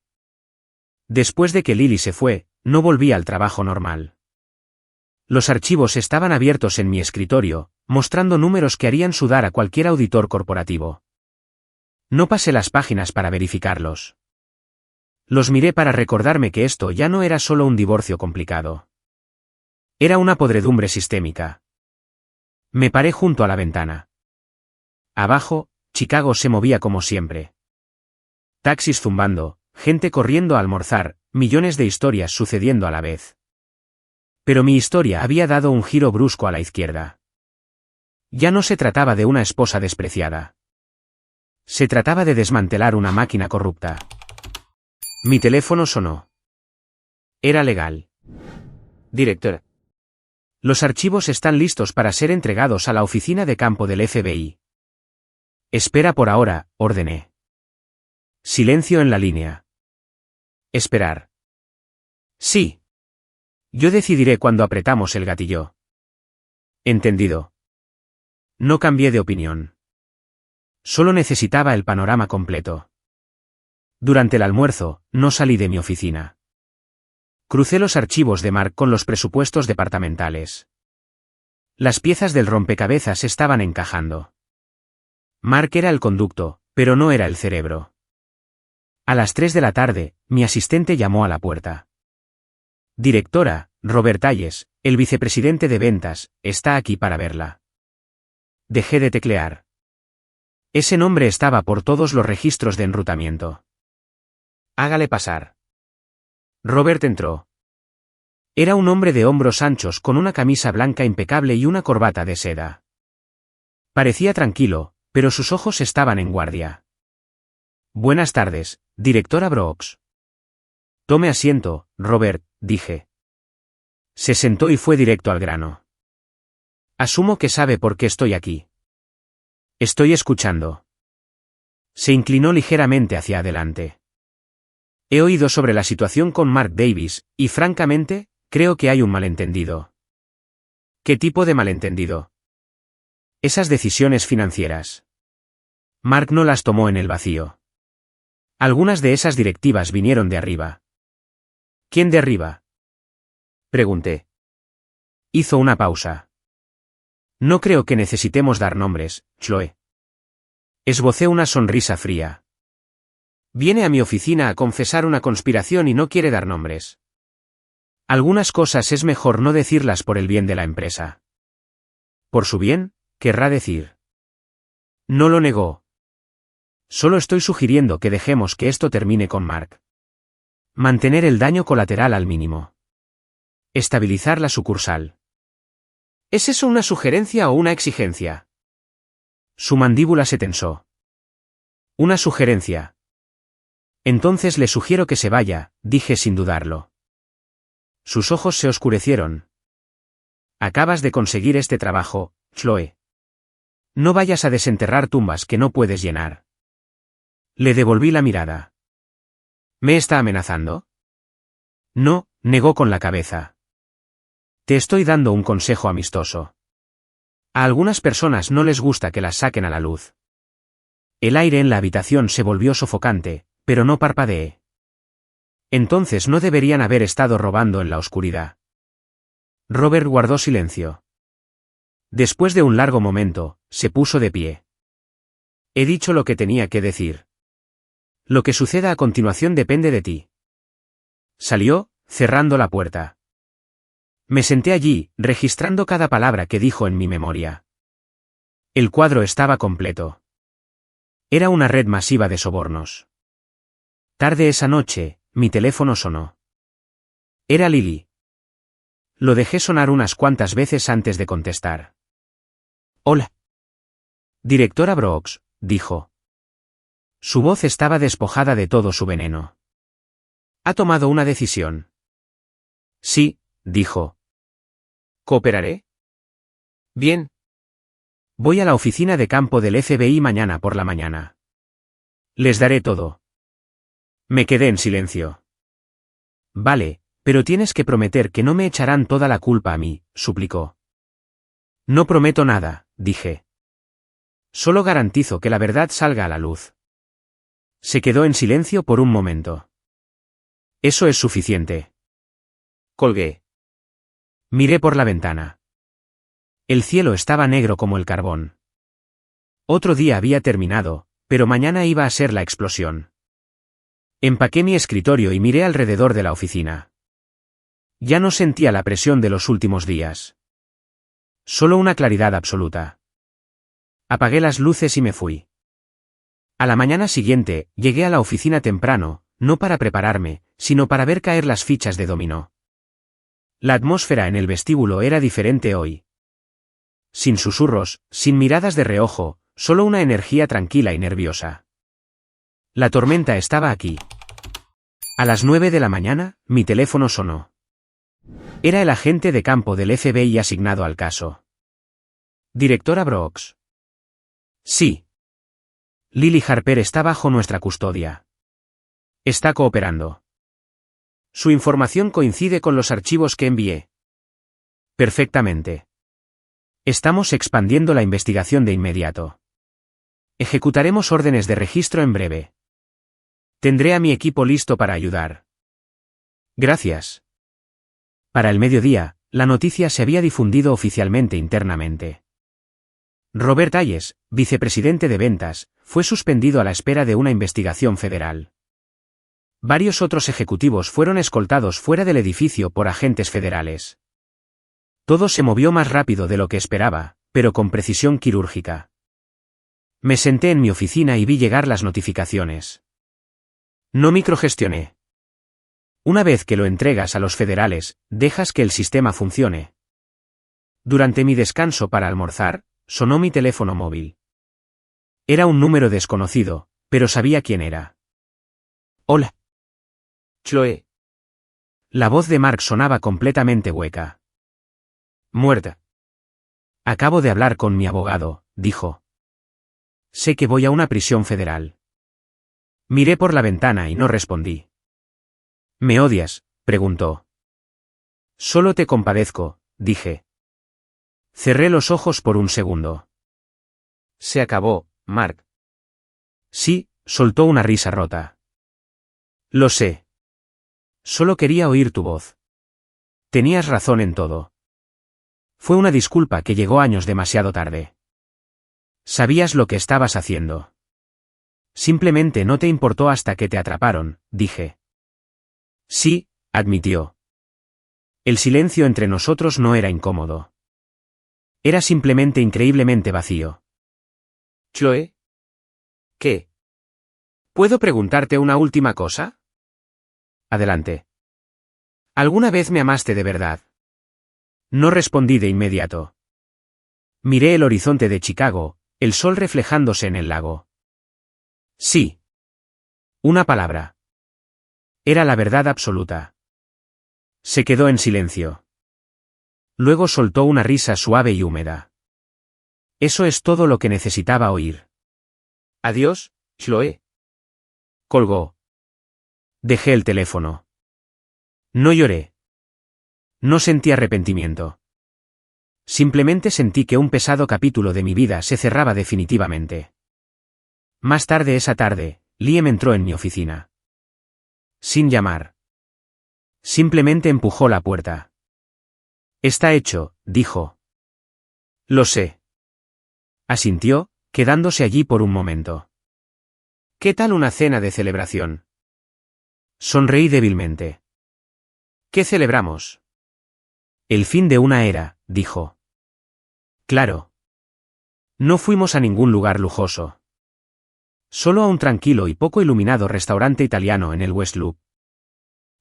Después de que Lily se fue, no volví al trabajo normal. Los archivos estaban abiertos en mi escritorio, mostrando números que harían sudar a cualquier auditor corporativo. No pasé las páginas para verificarlos. Los miré para recordarme que esto ya no era solo un divorcio complicado. Era una podredumbre sistémica. Me paré junto a la ventana. Abajo, Chicago se movía como siempre. Taxis zumbando, gente corriendo a almorzar, millones de historias sucediendo a la vez. Pero mi historia había dado un giro brusco a la izquierda. Ya no se trataba de una esposa despreciada. Se trataba de desmantelar una máquina corrupta. Mi teléfono sonó. Era legal. Directora. Los archivos están listos para ser entregados a la oficina de campo del FBI. Espera por ahora, ordené. Silencio en la línea. Esperar. Sí. Yo decidiré cuando apretamos el gatillo. Entendido. No cambié de opinión. Solo necesitaba el panorama completo. Durante el almuerzo, no salí de mi oficina. Crucé los archivos de Mark con los presupuestos departamentales. Las piezas del rompecabezas estaban encajando. Mark era el conducto, pero no era el cerebro. A las 3 de la tarde, mi asistente llamó a la puerta. Directora, Robert Hayes, el vicepresidente de ventas, está aquí para verla. Dejé de teclear. Ese nombre estaba por todos los registros de enrutamiento. Hágale pasar. Robert entró. Era un hombre de hombros anchos con una camisa blanca impecable y una corbata de seda. Parecía tranquilo, pero sus ojos estaban en guardia. Buenas tardes, directora Brooks. Tome asiento, Robert, dije. Se sentó y fue directo al grano. Asumo que sabe por qué estoy aquí. Estoy escuchando. Se inclinó ligeramente hacia adelante. He oído sobre la situación con Mark Davis, y francamente, creo que hay un malentendido. ¿Qué tipo de malentendido? Esas decisiones financieras. Mark no las tomó en el vacío. Algunas de esas directivas vinieron de arriba. ¿Quién de arriba? Pregunté. Hizo una pausa. No creo que necesitemos dar nombres, Chloe. Esbocé una sonrisa fría. Viene a mi oficina a confesar una conspiración y no quiere dar nombres. Algunas cosas es mejor no decirlas por el bien de la empresa. Por su bien, querrá decir. No lo negó. Solo estoy sugiriendo que dejemos que esto termine con Mark. Mantener el daño colateral al mínimo. Estabilizar la sucursal. ¿Es eso una sugerencia o una exigencia? Su mandíbula se tensó. Una sugerencia. Entonces le sugiero que se vaya, dije sin dudarlo. Sus ojos se oscurecieron. Acabas de conseguir este trabajo, Chloe. No vayas a desenterrar tumbas que no puedes llenar. Le devolví la mirada. ¿Me está amenazando? No, negó con la cabeza. Te estoy dando un consejo amistoso. A algunas personas no les gusta que las saquen a la luz. El aire en la habitación se volvió sofocante, pero no parpadeé. Entonces no deberían haber estado robando en la oscuridad. Robert guardó silencio. Después de un largo momento, se puso de pie. He dicho lo que tenía que decir. Lo que suceda a continuación depende de ti. Salió, cerrando la puerta. Me senté allí, registrando cada palabra que dijo en mi memoria. El cuadro estaba completo. Era una red masiva de sobornos. Tarde esa noche, mi teléfono sonó. Era Lily. Lo dejé sonar unas cuantas veces antes de contestar. Hola. Directora Brooks, dijo. Su voz estaba despojada de todo su veneno. ¿Ha tomado una decisión? Sí, dijo. ¿Cooperaré? Bien. Voy a la oficina de campo del FBI mañana por la mañana. Les daré todo. Me quedé en silencio. Vale, pero tienes que prometer que no me echarán toda la culpa a mí, suplicó. No prometo nada, dije. Solo garantizo que la verdad salga a la luz. Se quedó en silencio por un momento. Eso es suficiente. Colgué. Miré por la ventana. El cielo estaba negro como el carbón. Otro día había terminado, pero mañana iba a ser la explosión. Empaqué mi escritorio y miré alrededor de la oficina. Ya no sentía la presión de los últimos días. Solo una claridad absoluta. Apagué las luces y me fui. A la mañana siguiente, llegué a la oficina temprano, no para prepararme, sino para ver caer las fichas de dominó. La atmósfera en el vestíbulo era diferente hoy. Sin susurros, sin miradas de reojo, solo una energía tranquila y nerviosa. La tormenta estaba aquí. A las 9 de la mañana, mi teléfono sonó. Era el agente de campo del FBI asignado al caso. Directora Brooks. Sí. Lily Harper está bajo nuestra custodia. Está cooperando. Su información coincide con los archivos que envié. Perfectamente. Estamos expandiendo la investigación de inmediato. Ejecutaremos órdenes de registro en breve. Tendré a mi equipo listo para ayudar. Gracias. Para el mediodía, la noticia se había difundido oficialmente internamente. Robert Hayes, vicepresidente de ventas, fue suspendido a la espera de una investigación federal. Varios otros ejecutivos fueron escoltados fuera del edificio por agentes federales. Todo se movió más rápido de lo que esperaba, pero con precisión quirúrgica. Me senté en mi oficina y vi llegar las notificaciones. No microgestioné. Una vez que lo entregas a los federales, dejas que el sistema funcione. Durante mi descanso para almorzar, sonó mi teléfono móvil. Era un número desconocido, pero sabía quién era. Hola. Chloe. La voz de Mark sonaba completamente hueca. Muerta. Acabo de hablar con mi abogado, dijo. Sé que voy a una prisión federal. Miré por la ventana y no respondí. ¿Me odias?, preguntó. Solo te compadezco, dije. Cerré los ojos por un segundo. Se acabó, Mark. Sí, soltó una risa rota. Lo sé. Solo quería oír tu voz. Tenías razón en todo. Fue una disculpa que llegó años demasiado tarde. Sabías lo que estabas haciendo. Simplemente no te importó hasta que te atraparon, dije. Sí, admitió. El silencio entre nosotros no era incómodo. Era simplemente increíblemente vacío. Chloe. ¿Qué? ¿Puedo preguntarte una última cosa? Adelante. ¿Alguna vez me amaste de verdad? No respondí de inmediato. Miré el horizonte de Chicago, el sol reflejándose en el lago. Sí. Una palabra. Era la verdad absoluta. Se quedó en silencio. Luego soltó una risa suave y húmeda. Eso es todo lo que necesitaba oír. Adiós, Chloe. Colgó. Dejé el teléfono. No lloré. No sentí arrepentimiento. Simplemente sentí que un pesado capítulo de mi vida se cerraba definitivamente. Más tarde esa tarde, Liam entró en mi oficina. Sin llamar. Simplemente empujó la puerta. Está hecho, dijo. Lo sé. Asintió, quedándose allí por un momento. ¿Qué tal una cena de celebración? Sonreí débilmente. ¿Qué celebramos? El fin de una era, dijo. Claro. No fuimos a ningún lugar lujoso. Solo a un tranquilo y poco iluminado restaurante italiano en el West Loop.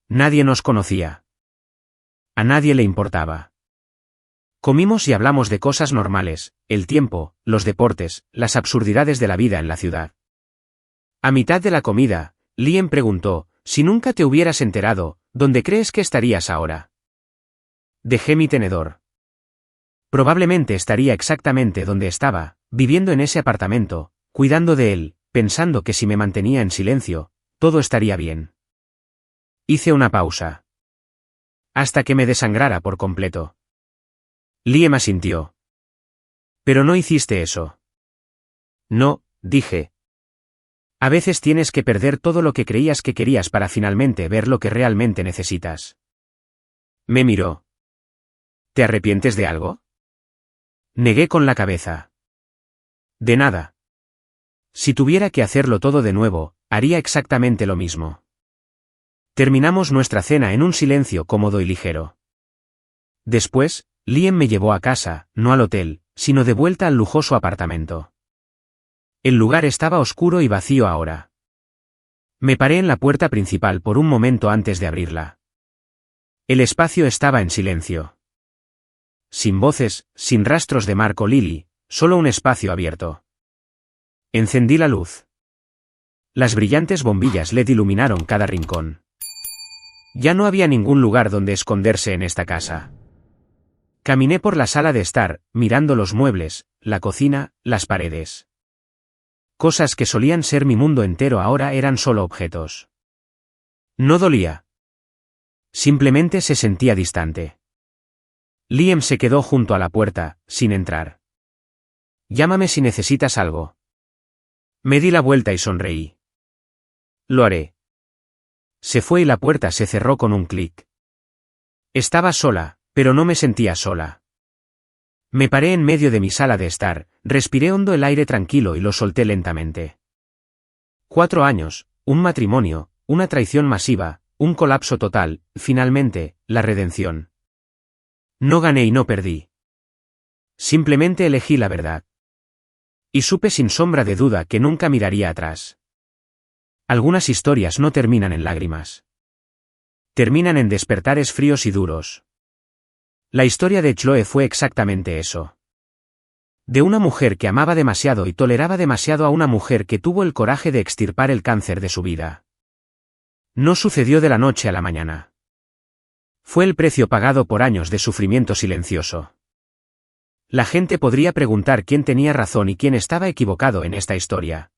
Nadie nos conocía. A nadie le importaba. Comimos y hablamos de cosas normales, el tiempo, los deportes, las absurdidades de la vida en la ciudad. A mitad de la comida, Liam preguntó, si nunca te hubieras enterado, ¿dónde crees que estarías ahora? Dejé mi tenedor. Probablemente estaría exactamente donde estaba, viviendo en ese apartamento, cuidando de él, pensando que si me mantenía en silencio, todo estaría bien. Hice una pausa. Hasta que me desangrara por completo. Liam asintió. Pero no hiciste eso. No, dije. A veces tienes que perder todo lo que creías que querías para finalmente ver lo que realmente necesitas. Me miró. ¿Te arrepientes de algo? Negué con la cabeza. De nada. Si tuviera que hacerlo todo de nuevo, haría exactamente lo mismo. Terminamos nuestra cena en un silencio cómodo y ligero. Después, Liam me llevó a casa, no al hotel, sino de vuelta al lujoso apartamento. El lugar estaba oscuro y vacío ahora. Me paré en la puerta principal por un momento antes de abrirla. El espacio estaba en silencio. Sin voces, sin rastros de Mark o Lily, solo un espacio abierto. Encendí la luz. Las brillantes bombillas LED iluminaron cada rincón. Ya no había ningún lugar donde esconderse en esta casa. Caminé por la sala de estar, mirando los muebles, la cocina, las paredes. Cosas que solían ser mi mundo entero ahora eran solo objetos. No dolía. Simplemente se sentía distante. Liam se quedó junto a la puerta, sin entrar. Llámame si necesitas algo. Me di la vuelta y sonreí. Lo haré. Se fue y la puerta se cerró con un clic. Estaba sola, pero no me sentía sola. Me paré en medio de mi sala de estar, respiré hondo el aire tranquilo y lo solté lentamente. 4 años, un matrimonio, una traición masiva, un colapso total, finalmente, la redención. No gané y no perdí. Simplemente elegí la verdad. Y supe sin sombra de duda que nunca miraría atrás. Algunas historias no terminan en lágrimas. Terminan en despertares fríos y duros. La historia de Chloe fue exactamente eso. De una mujer que amaba demasiado y toleraba demasiado a una mujer que tuvo el coraje de extirpar el cáncer de su vida. No sucedió de la noche a la mañana. Fue el precio pagado por años de sufrimiento silencioso. La gente podría preguntar quién tenía razón y quién estaba equivocado en esta historia.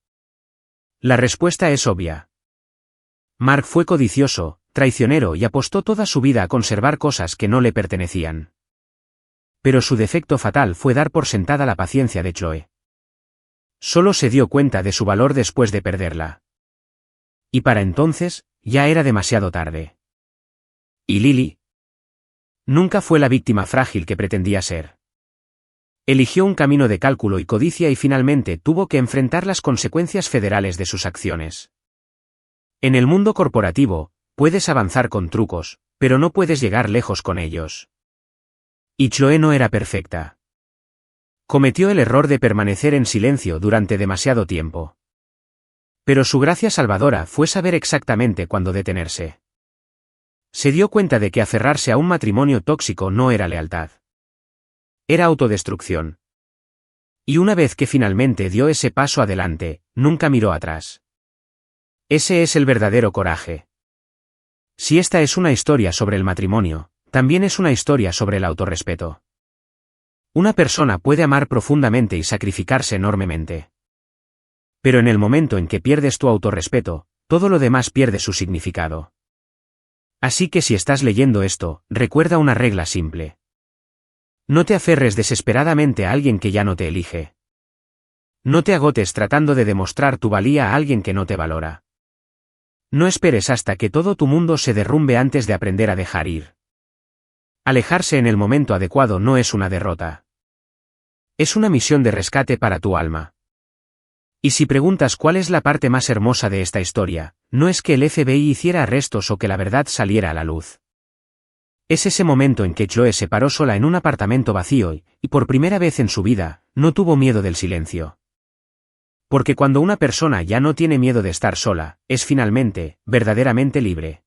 La respuesta es obvia. Mark fue codicioso, traicionero y apostó toda su vida a conservar cosas que no le pertenecían. Pero su defecto fatal fue dar por sentada la paciencia de Chloe. Solo se dio cuenta de su valor después de perderla. Y para entonces, ya era demasiado tarde. ¿Y Lily? Nunca fue la víctima frágil que pretendía ser. Eligió un camino de cálculo y codicia y finalmente tuvo que enfrentar las consecuencias federales de sus acciones. En el mundo corporativo, puedes avanzar con trucos, pero no puedes llegar lejos con ellos. Y Chloe no era perfecta. Cometió el error de permanecer en silencio durante demasiado tiempo. Pero su gracia salvadora fue saber exactamente cuándo detenerse. Se dio cuenta de que aferrarse a un matrimonio tóxico no era lealtad. Era autodestrucción. Y una vez que finalmente dio ese paso adelante, nunca miró atrás. Ese es el verdadero coraje. Si esta es una historia sobre el matrimonio, también es una historia sobre el autorrespeto. Una persona puede amar profundamente y sacrificarse enormemente. Pero en el momento en que pierdes tu autorrespeto, todo lo demás pierde su significado. Así que si estás leyendo esto, recuerda una regla simple. No te aferres desesperadamente a alguien que ya no te elige. No te agotes tratando de demostrar tu valía a alguien que no te valora. No esperes hasta que todo tu mundo se derrumbe antes de aprender a dejar ir. Alejarse en el momento adecuado no es una derrota. Es una misión de rescate para tu alma. Y si preguntas cuál es la parte más hermosa de esta historia, no es que el FBI hiciera arrestos o que la verdad saliera a la luz. Es ese momento en que Chloe se paró sola en un apartamento vacío y por primera vez en su vida, no tuvo miedo del silencio. Porque cuando una persona ya no tiene miedo de estar sola, es finalmente, verdaderamente libre.